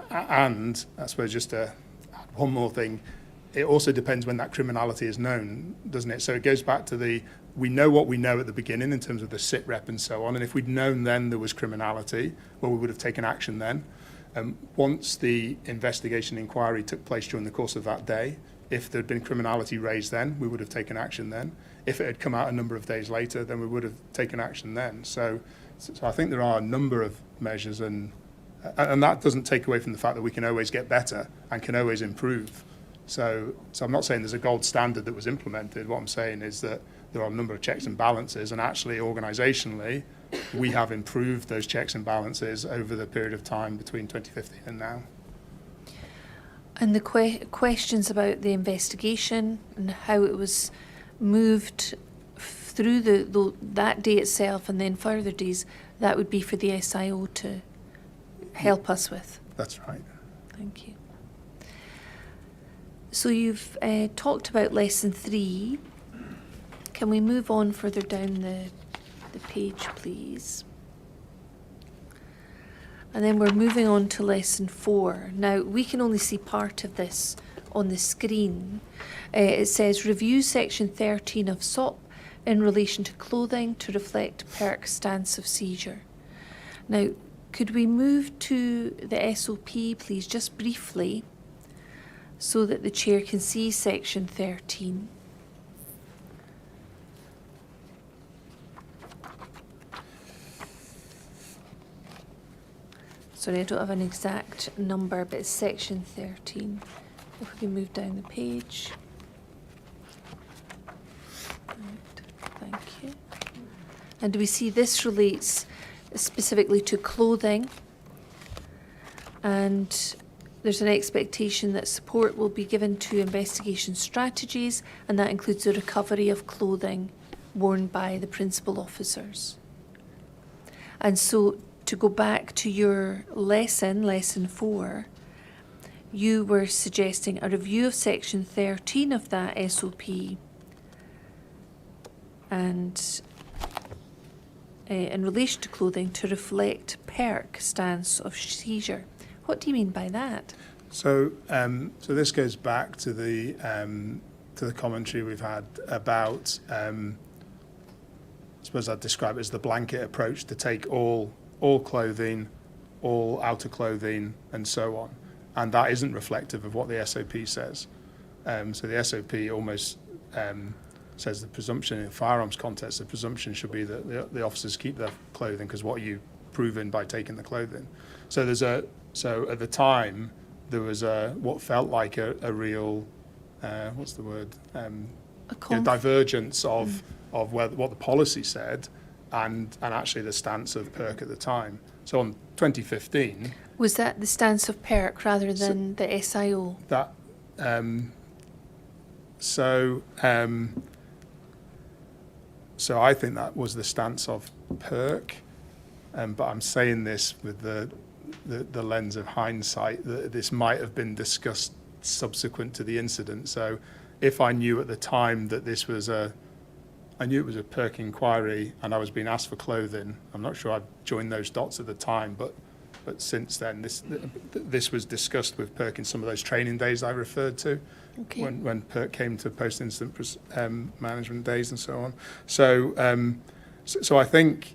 And I suppose just to add one more thing, it also depends when that criminality is known, doesn't it? So it goes back to we know what we know at the beginning in terms of the sit rep and so on. And if we'd known then there was criminality, well, we would have taken action then. Once the investigation inquiry took place during the course of that day, if there'd been criminality raised then, we would have taken action then. If it had come out a number of days later, then we would have taken action then. So I think there are a number of measures, and that doesn't take away from the fact that we can always get better and can always improve. So I'm not saying there's a gold standard that was implemented. What I'm saying is that there are a number of checks and balances, and actually organisationally, we have improved those checks and balances over the period of time between 2015 and now. And the questions about the investigation and how it was moved through that day itself and then further days, that would be for the SIO to help us with. That's right. Thank you. So you've talked about lesson 3. Can we move on further down the page, please? And then we're moving on to lesson 4. Now, we can only see part of this on the screen. It says, review section 13 of SOP in relation to clothing to reflect PERC stance of seizure. Now, could we move to the SOP, please, just briefly, so that the chair can see section 13? Sorry, I don't have an exact number, but it's section 13. If we can move down the page. Right, thank you. And we see this relates specifically to clothing, and there's an expectation that support will be given to investigation strategies, and that includes the recovery of clothing worn by the principal officers. And so, to go back to your lesson 4, you were suggesting a review of section 13 of that SOP and in relation to clothing to reflect PERC stance of seizure. What do you mean by that? So this goes back to the commentary we've had about, I suppose I'd describe it as the blanket approach to take all clothing, all outer clothing, and so on. And that isn't reflective of what the SOP says. So the SOP almost says the presumption in firearms context, the presumption should be that the officers keep their clothing, because what are you proving by taking the clothing? So at the time, there was what felt like a real what's the word? A Divergence of what the policy said and actually the stance of PERC at the time. So on 2015, Was that the stance of PERC rather than the SIO? that so I think that was the stance of PERC, but I'm saying this with the lens of hindsight, that this might have been discussed subsequent to the incident. So if I knew at the time that this was I knew it was a PERC inquiry and I was being asked for clothing, I'm not sure I'd joined those dots at the time, but since then, this was discussed with PERC in some of those training days I referred to, Okay. when PERC came to post-incident management days and so on. So I think,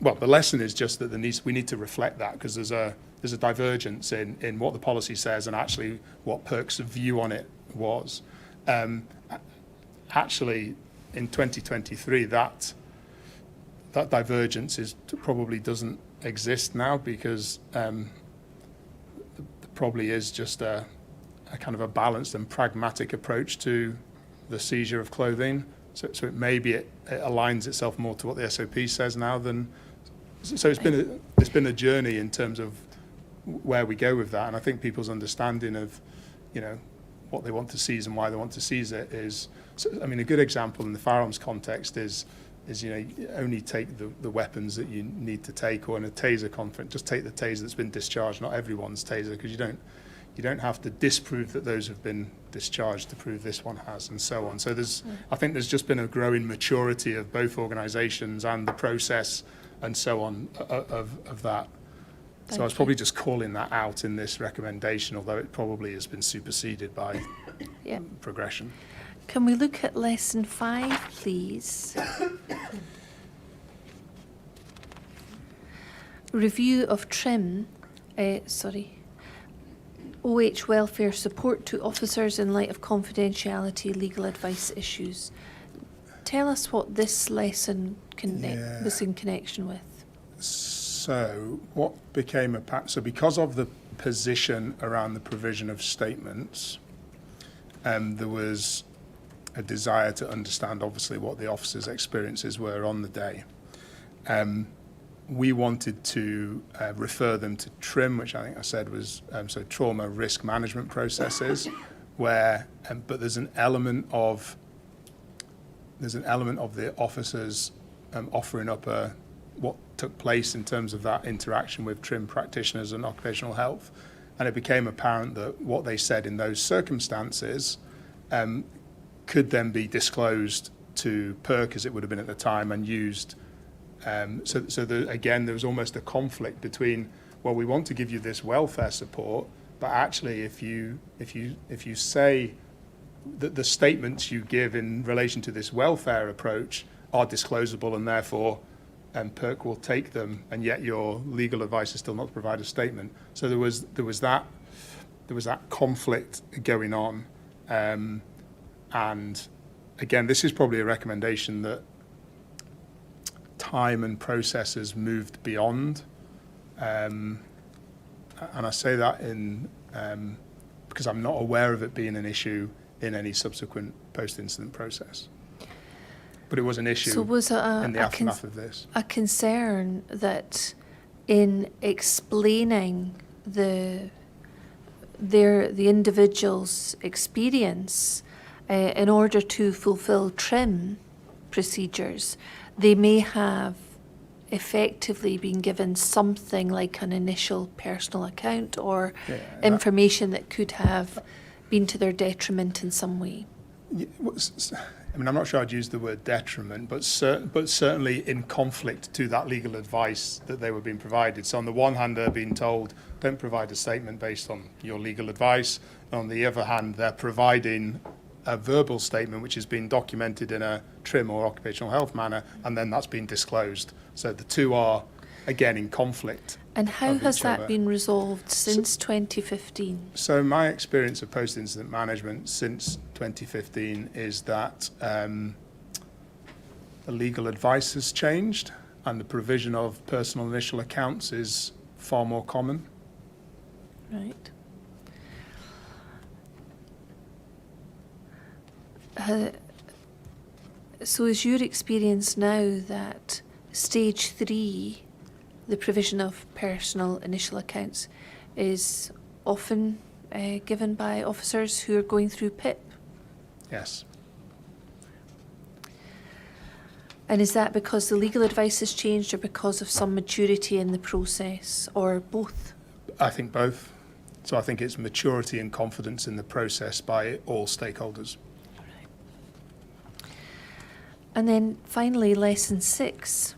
well, the lesson is just that we need to reflect that, because there's a divergence in what the policy says and actually what PERC's view on it was. Actually, in 2023, that divergence probably doesn't exist now, because there probably is just a kind of a balanced and pragmatic approach to the seizure of clothing. So it maybe it aligns itself more to what the SOP says now than. So it's been a journey in terms of where we go with that, and I think people's understanding of, what they want to seize and why they want to seize it is. So, I mean, a good example in the firearms context is you only take the weapons that you need to take, or in a taser conference, just take the taser that's been discharged, not everyone's taser, because you don't have to disprove that those have been discharged to prove this one has, and so on. So I think there's just been a growing maturity of both organisations and the process and so on of that. So I was probably just calling that out in this recommendation, although it probably has been superseded by progression. Can we look at lesson 5, please? Review of OH welfare support to officers in light of confidentiality legal advice issues. Tell us what this lesson was in connection with. So what became so because of the position around the provision of statements, there was a desire to understand, obviously, what the officers' experiences were on the day. We wanted to refer them to TRIM, which I think I said was so trauma risk management processes, where but there's an element of the officers offering up what took place in terms of that interaction with TRIM practitioners and occupational health, and it became apparent that what they said in those circumstances could then be disclosed to PERC, as it would have been at the time, and used. Again, there was almost a conflict between, well, we want to give you this welfare support, but actually, if you say that the statements you give in relation to this welfare approach are disclosable, and therefore PERC will take them, and yet your legal advice is still not to provide a statement. So there was that conflict going on, and again, this is probably a recommendation that time and process has moved beyond, and I say that because I'm not aware of it being an issue in any subsequent post-incident process. But it was an issue in the aftermath of this. A concern that in explaining the individual's experience in order to fulfil TRIM procedures, they may have effectively been given something like an initial personal account or information that could have been to their detriment in some way. I mean, I'm not sure I'd use the word detriment, but certainly in conflict to that legal advice that they were being provided. So on the one hand, they're being told, don't provide a statement based on your legal advice. On the other hand, they're providing a verbal statement which has been documented in a TRIM or occupational health manner, and then that's been disclosed. So the two are, again, in conflict. And how has that been resolved since 2015? So my experience of post-incident management since 2015 is that the legal advice has changed, and the provision of personal initial accounts is far more common. Right. So is your experience now that stage 3, the provision of personal initial accounts, is often given by officers who are going through PIP? Yes. And is that because the legal advice has changed or because of some maturity in the process, or both? I think both. So I think it's maturity and confidence in the process by all stakeholders. And then finally, lesson 6.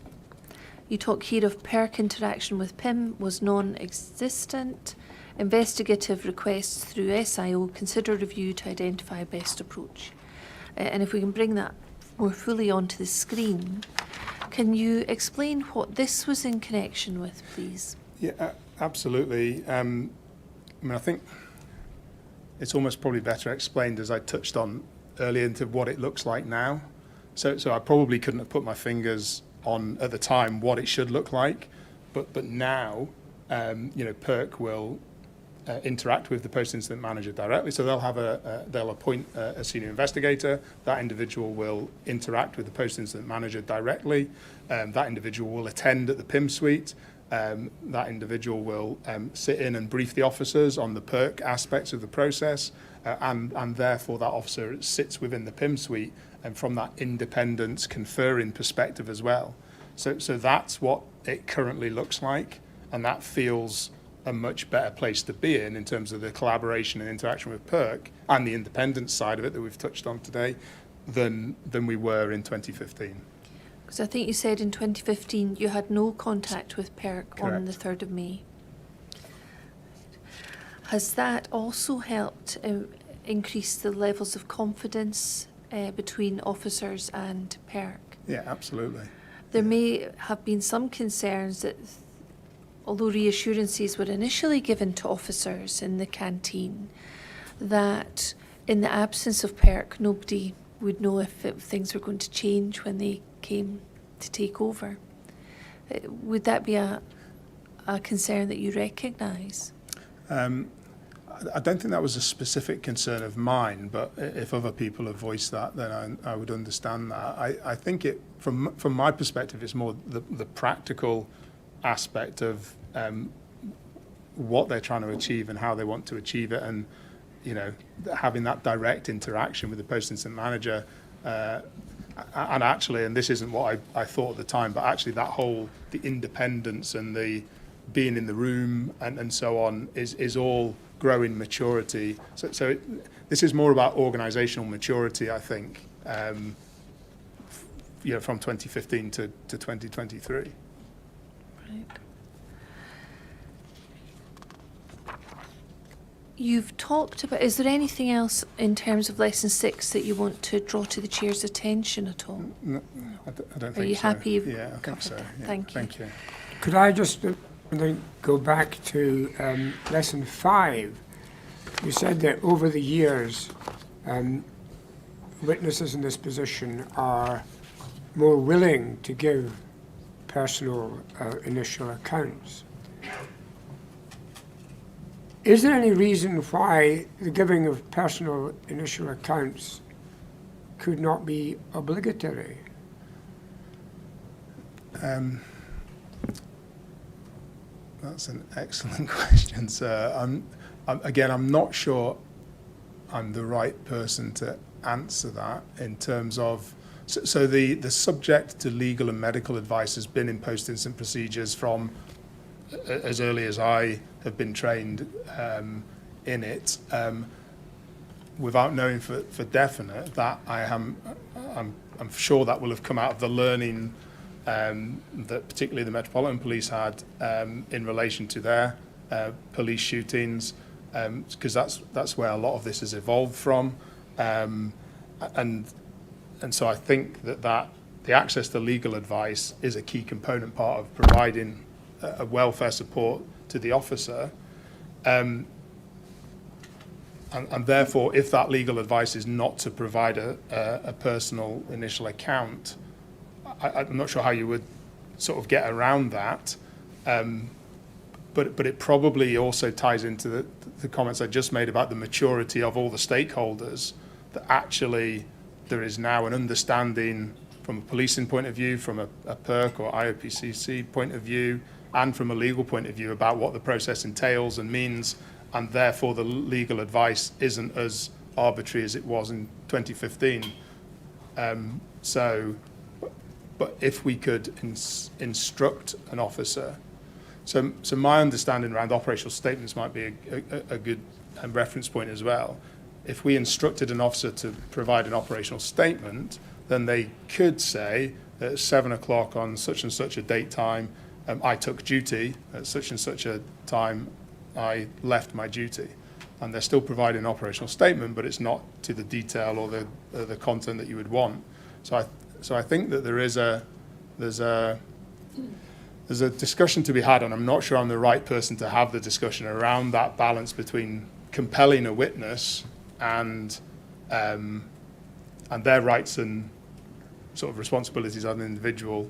You talk here of PERC interaction with PIM was non-existent. Investigative requests through SIO, consider review to identify best approach. And if we can bring that more fully onto the screen, can you explain what this was in connection with, please? Yeah, absolutely. I mean, I think it's almost probably better explained, as I touched on earlier, into what it looks like now. So I probably couldn't have put my fingers on at the time what it should look like, but now, PERC will interact with the post-incident manager directly. So they'll appoint a senior investigator. That individual will interact with the post-incident manager directly. That individual will attend at the PIM suite. That individual will sit in and brief the officers on the PERC aspects of the process, and therefore that officer sits within the PIM suite and from that independence conferring perspective as well. So that's what it currently looks like, and that feels a much better place to be in terms of the collaboration and interaction with PERC and the independence side of it that we've touched on today than we were in 2015. Because I think you said in 2015 you had no contact with PERC on the 3rd of May. Has that also helped increase the levels of confidence between officers and PERC? Yeah, absolutely. There may have been some concerns that, although reassurances were initially given to officers in the canteen, that in the absence of PERC, nobody would know if things were going to change when they came to take over. Would that be a concern that you recognise? I don't think that was a specific concern of mine, but if other people have voiced that, then I would understand that. I think it, from my perspective, it's more the practical aspect of what they're trying to achieve and how they want to achieve it, and having that direct interaction with the post-incident manager. And actually, and this isn't what I thought at the time, but actually the independence and the being in the room and so on is all growing maturity. So this is more about organisational maturity, I think, from 2015 to 2023. Right. You've talked about, is there anything else in terms of lesson 6 that you want to draw to the chair's attention at all? No, I don't think so. Are you happy you've Yeah, I think covered so. that? Yeah, Thank you. Thank you. Could I just go back to lesson 5? You said that over the years, witnesses in this position are more willing to give personal initial accounts. Is there any reason why the giving of personal initial accounts could not be obligatory? That's an excellent question, sir. I'm not sure I'm the right person to answer that in terms of... So the subject to legal and medical advice has been in post-incident procedures from as early as I have been trained in it. Without knowing for definite, that I'm sure that will have come out of the learning that particularly the Metropolitan Police had in relation to their police shootings, because that's where a lot of this has evolved from, and so I think that the access to legal advice is a key component part of providing a welfare support to the officer, and therefore, if that legal advice is not to provide a personal initial account, I'm not sure how you would sort of get around that, but it probably also ties into the comments I just made about the maturity of all the stakeholders, that actually there is now an understanding from a policing point of view, from a PERC or IOPCC point of view, and from a legal point of view about what the process entails and means, and therefore the legal advice isn't as arbitrary as it was in 2015. But if we could instruct an officer, so my understanding around operational statements might be a good reference point as well. If we instructed an officer to provide an operational statement, then they could say that at 7 o'clock on such and such a date time, I took duty, at such and such a time, I left my duty. And they're still providing an operational statement, but it's not to the detail or the content that you would want. So I think that there's a discussion to be had, and I'm not sure I'm the right person to have the discussion around that balance between compelling a witness and their rights and sort of responsibilities as an individual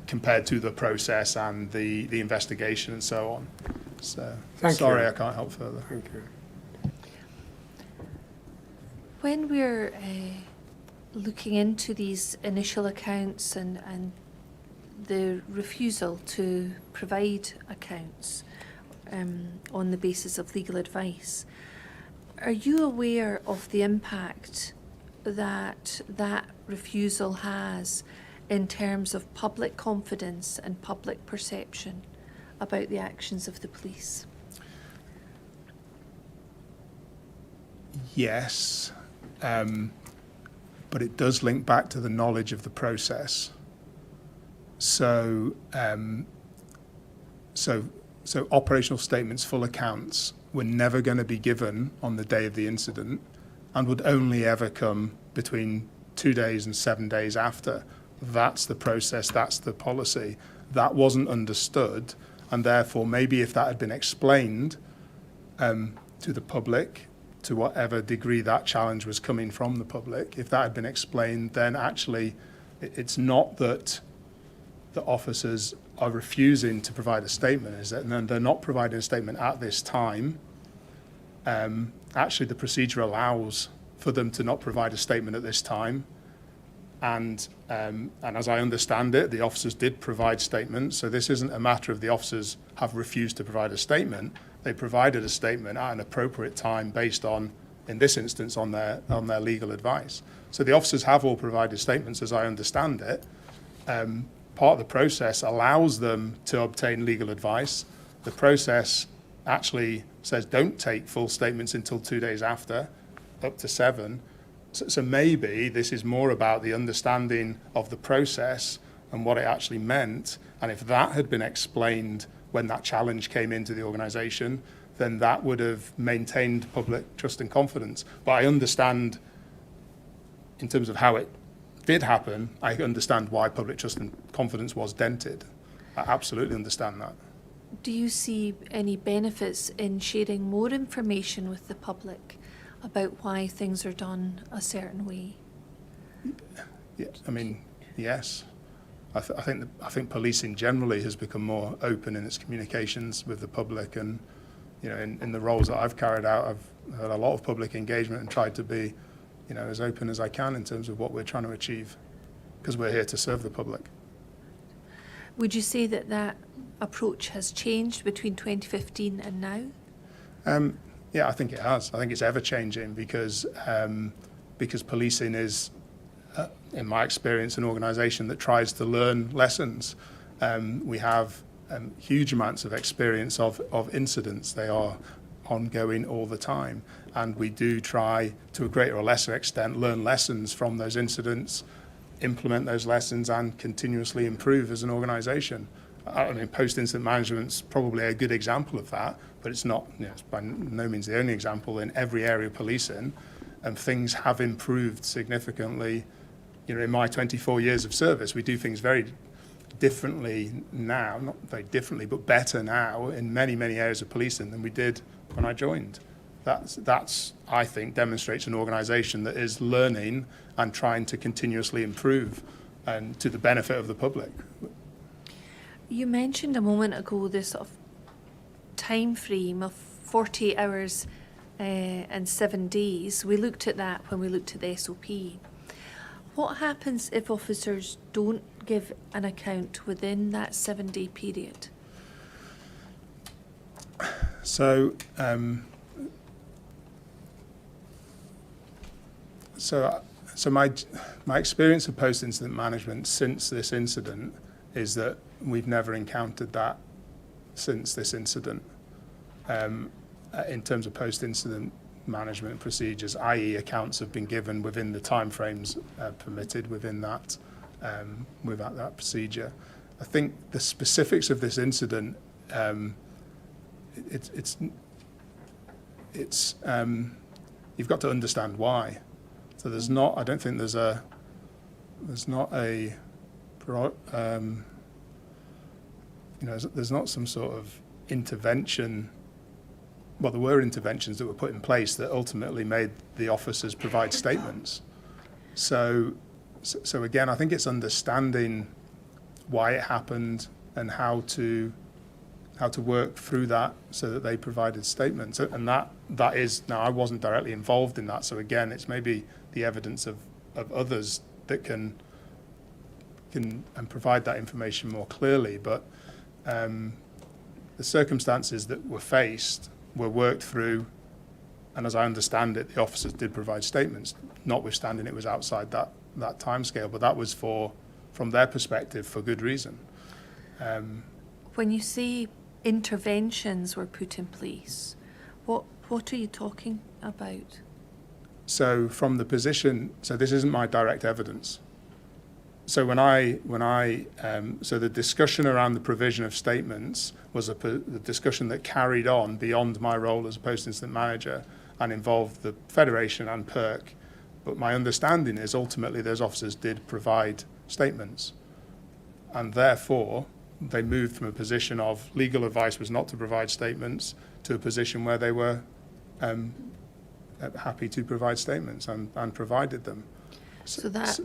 compared to the process and the investigation and so on. So sorry, I can't help further. Thank you. When we're looking into these initial accounts and the refusal to provide accounts on the basis of legal advice, are you aware of the impact that that refusal has in terms of public confidence and public perception about the actions of the police? Yes, but it does link back to the knowledge of the process. So operational statements, full accounts, were never going to be given on the day of the incident and would only ever come between 2 days and 7 days after. That's the process, that's the policy. That wasn't understood, and therefore maybe if that had been explained to the public, to whatever degree that challenge was coming from the public, if that had been explained, then actually it's not that the officers are refusing to provide a statement, is that they're not providing a statement at this time. Actually, the procedure allows for them to not provide a statement at this time. And as I understand it, the officers did provide statements. So this isn't a matter of the officers have refused to provide a statement. They provided a statement at an appropriate time based on, in this instance, on their legal advice. So the officers have all provided statements, as I understand it. Part of the process allows them to obtain legal advice. The process actually says don't take full statements until 2 days after, up to 7. So maybe this is more about the understanding of the process and what it actually meant. And if that had been explained when that challenge came into the organisation, then that would have maintained public trust and confidence. But I understand, in terms of how it did happen, I understand why public trust and confidence was dented. I absolutely understand that. Do you see any benefits in sharing more information with the public about why things are done a certain way? Yeah, I mean, yes. I think policing generally has become more open in its communications with the public, and in the roles that I've carried out, I've had a lot of public engagement and tried to be as open as I can in terms of what we're trying to achieve, because we're here to serve the public. Would you say that that approach has changed between 2015 and now? Yeah, I think it has. I think it's ever changing because policing is, in my experience, an organisation that tries to learn lessons. We have huge amounts of experience of incidents. They are ongoing all the time, and we do try, to a greater or lesser extent, learn lessons from those incidents, implement those lessons, and continuously improve as an organisation. I mean, post-incident management's probably a good example of that, but it's not, it's by no means the only example. In every area of policing, and things have improved significantly. In my 24 years of service, we do things very differently now, not very differently, but better now in many, many areas of policing than we did when I joined. That's I think, demonstrates an organisation that is learning and trying to continuously improve, and to the benefit of the public. You mentioned a moment ago this sort of time frame of 48 hours and 7 days. We looked at that when we looked at the SOP. What happens if officers don't give an account within that 7-day period? So, so my experience of post-incident management since this incident is that we've never encountered that since this incident. In terms of post-incident management procedures, i.e. accounts have been given within the timeframes permitted within that procedure. I think the specifics of this incident, you've got to understand why. So there's not some sort of intervention. Well, there were interventions that were put in place that ultimately made the officers provide statements. So again, I think it's understanding why it happened and how to work through that so that they provided statements. And that is, now I wasn't directly involved in that, so again, it's maybe the evidence of others that can provide that information more clearly. But the circumstances that were faced were worked through, and as I understand it, the officers did provide statements, notwithstanding it was outside that timescale, but that was from their perspective, for good reason. When you say interventions were put in place, what are you talking about? So from the position, so this isn't my direct evidence. So so the discussion around the provision of statements was the discussion that carried on beyond my role as a post-incident manager and involved the Federation and PERC. But my understanding is ultimately those officers did provide statements, and therefore they moved from a position of legal advice was not to provide statements to a position where they were happy to provide statements and provided them. So that's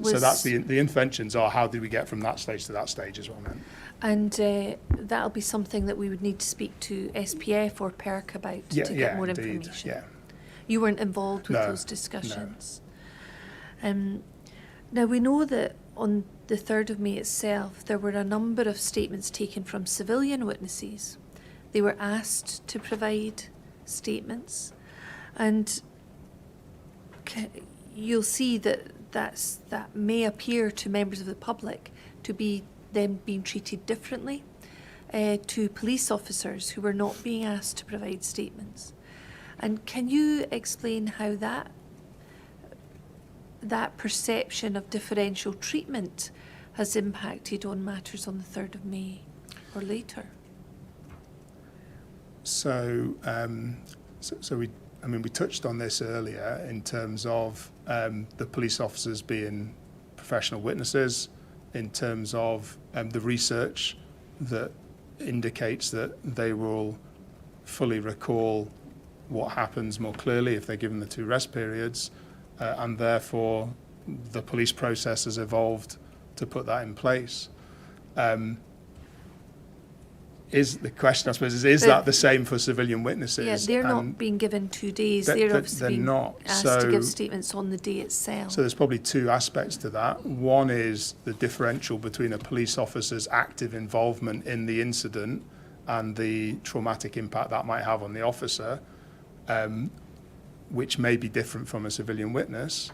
the interventions are how did we get from that stage to that stage as well. And that'll be something that we would need to speak to SPF or PERC about to get more indeed. information. Yeah. You weren't involved with those discussions. No. Now we know that on the 3rd of May itself, there were a number of statements taken from civilian witnesses. They were asked to provide statements, and you'll see that that may appear to members of the public to be them being treated differently to police officers who were not being asked to provide statements. And can you explain how that perception of differential treatment has impacted on matters on the 3rd of May or later? So we touched on this earlier in terms of the police officers being professional witnesses, in terms of the research that indicates that they will fully recall what happens more clearly if they're given the 2 rest periods, and therefore the police process has evolved to put that in place. Is the question, I suppose, is that the same for civilian witnesses? Yeah, they're not being given 2 days. They're obviously being asked to give statements on the day itself. So there's probably 2 aspects to that. One is the differential between a police officer's active involvement in the incident and the traumatic impact that might have on the officer, which may be different from a civilian witness.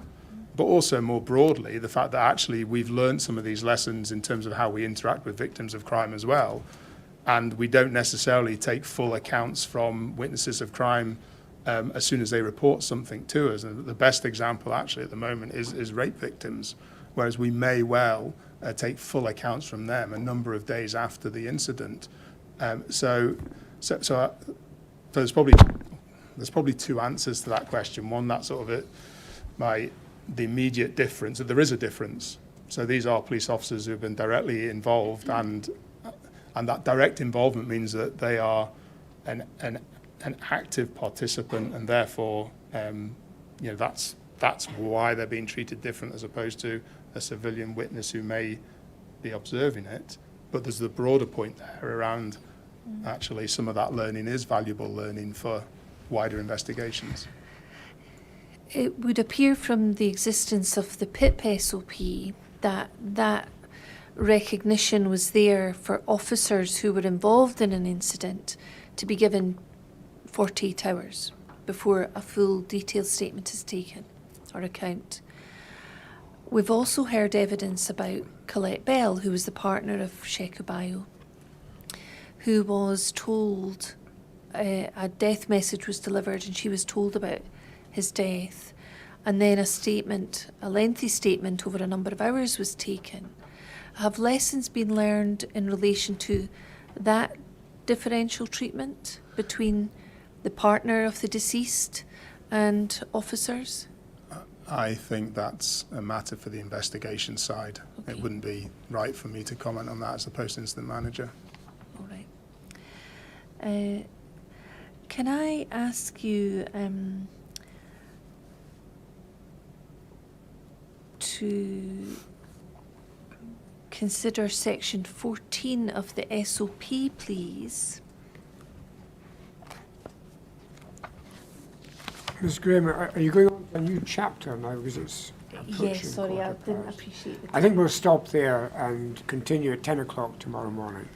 But also more broadly, the fact that actually we've learned some of these lessons in terms of how we interact with victims of crime as well. And we don't necessarily take full accounts from witnesses of crime as soon as they report something to us. And the best example actually at the moment is rape victims, whereas we may well take full accounts from them a number of days after the incident. So there's probably 2 answers to that question. One, that's sort of the immediate difference. There is a difference. So these are police officers who have been directly involved, and that direct involvement means that they are an active participant, and therefore, that's why they're being treated different as opposed to a civilian witness who may be observing it. But there's the broader point there around actually some of that learning is valuable learning for wider investigations? It would appear from the existence of the PIP SOP that that recognition was there for officers who were involved in an incident to be given 48 hours before a full detailed statement is taken or account. We've also heard evidence about Colette Bell, who was the partner of Sheku Bayo, who was told a death message was delivered and she was told about his death, and then a lengthy statement over a number of hours was taken. Have lessons been learned in relation to that differential treatment between the partner of the deceased and officers? I think that's a matter for the investigation side. Okay. It wouldn't be right for me to comment on that as a post-incident manager. All right. Can I ask you to consider section 14 of the SOP, please? Ms. Graham, are you going on to a new chapter now because it's approaching Yes, sorry, I quarter didn't past? appreciate the I think we'll stop there and continue at 10 o'clock tomorrow morning.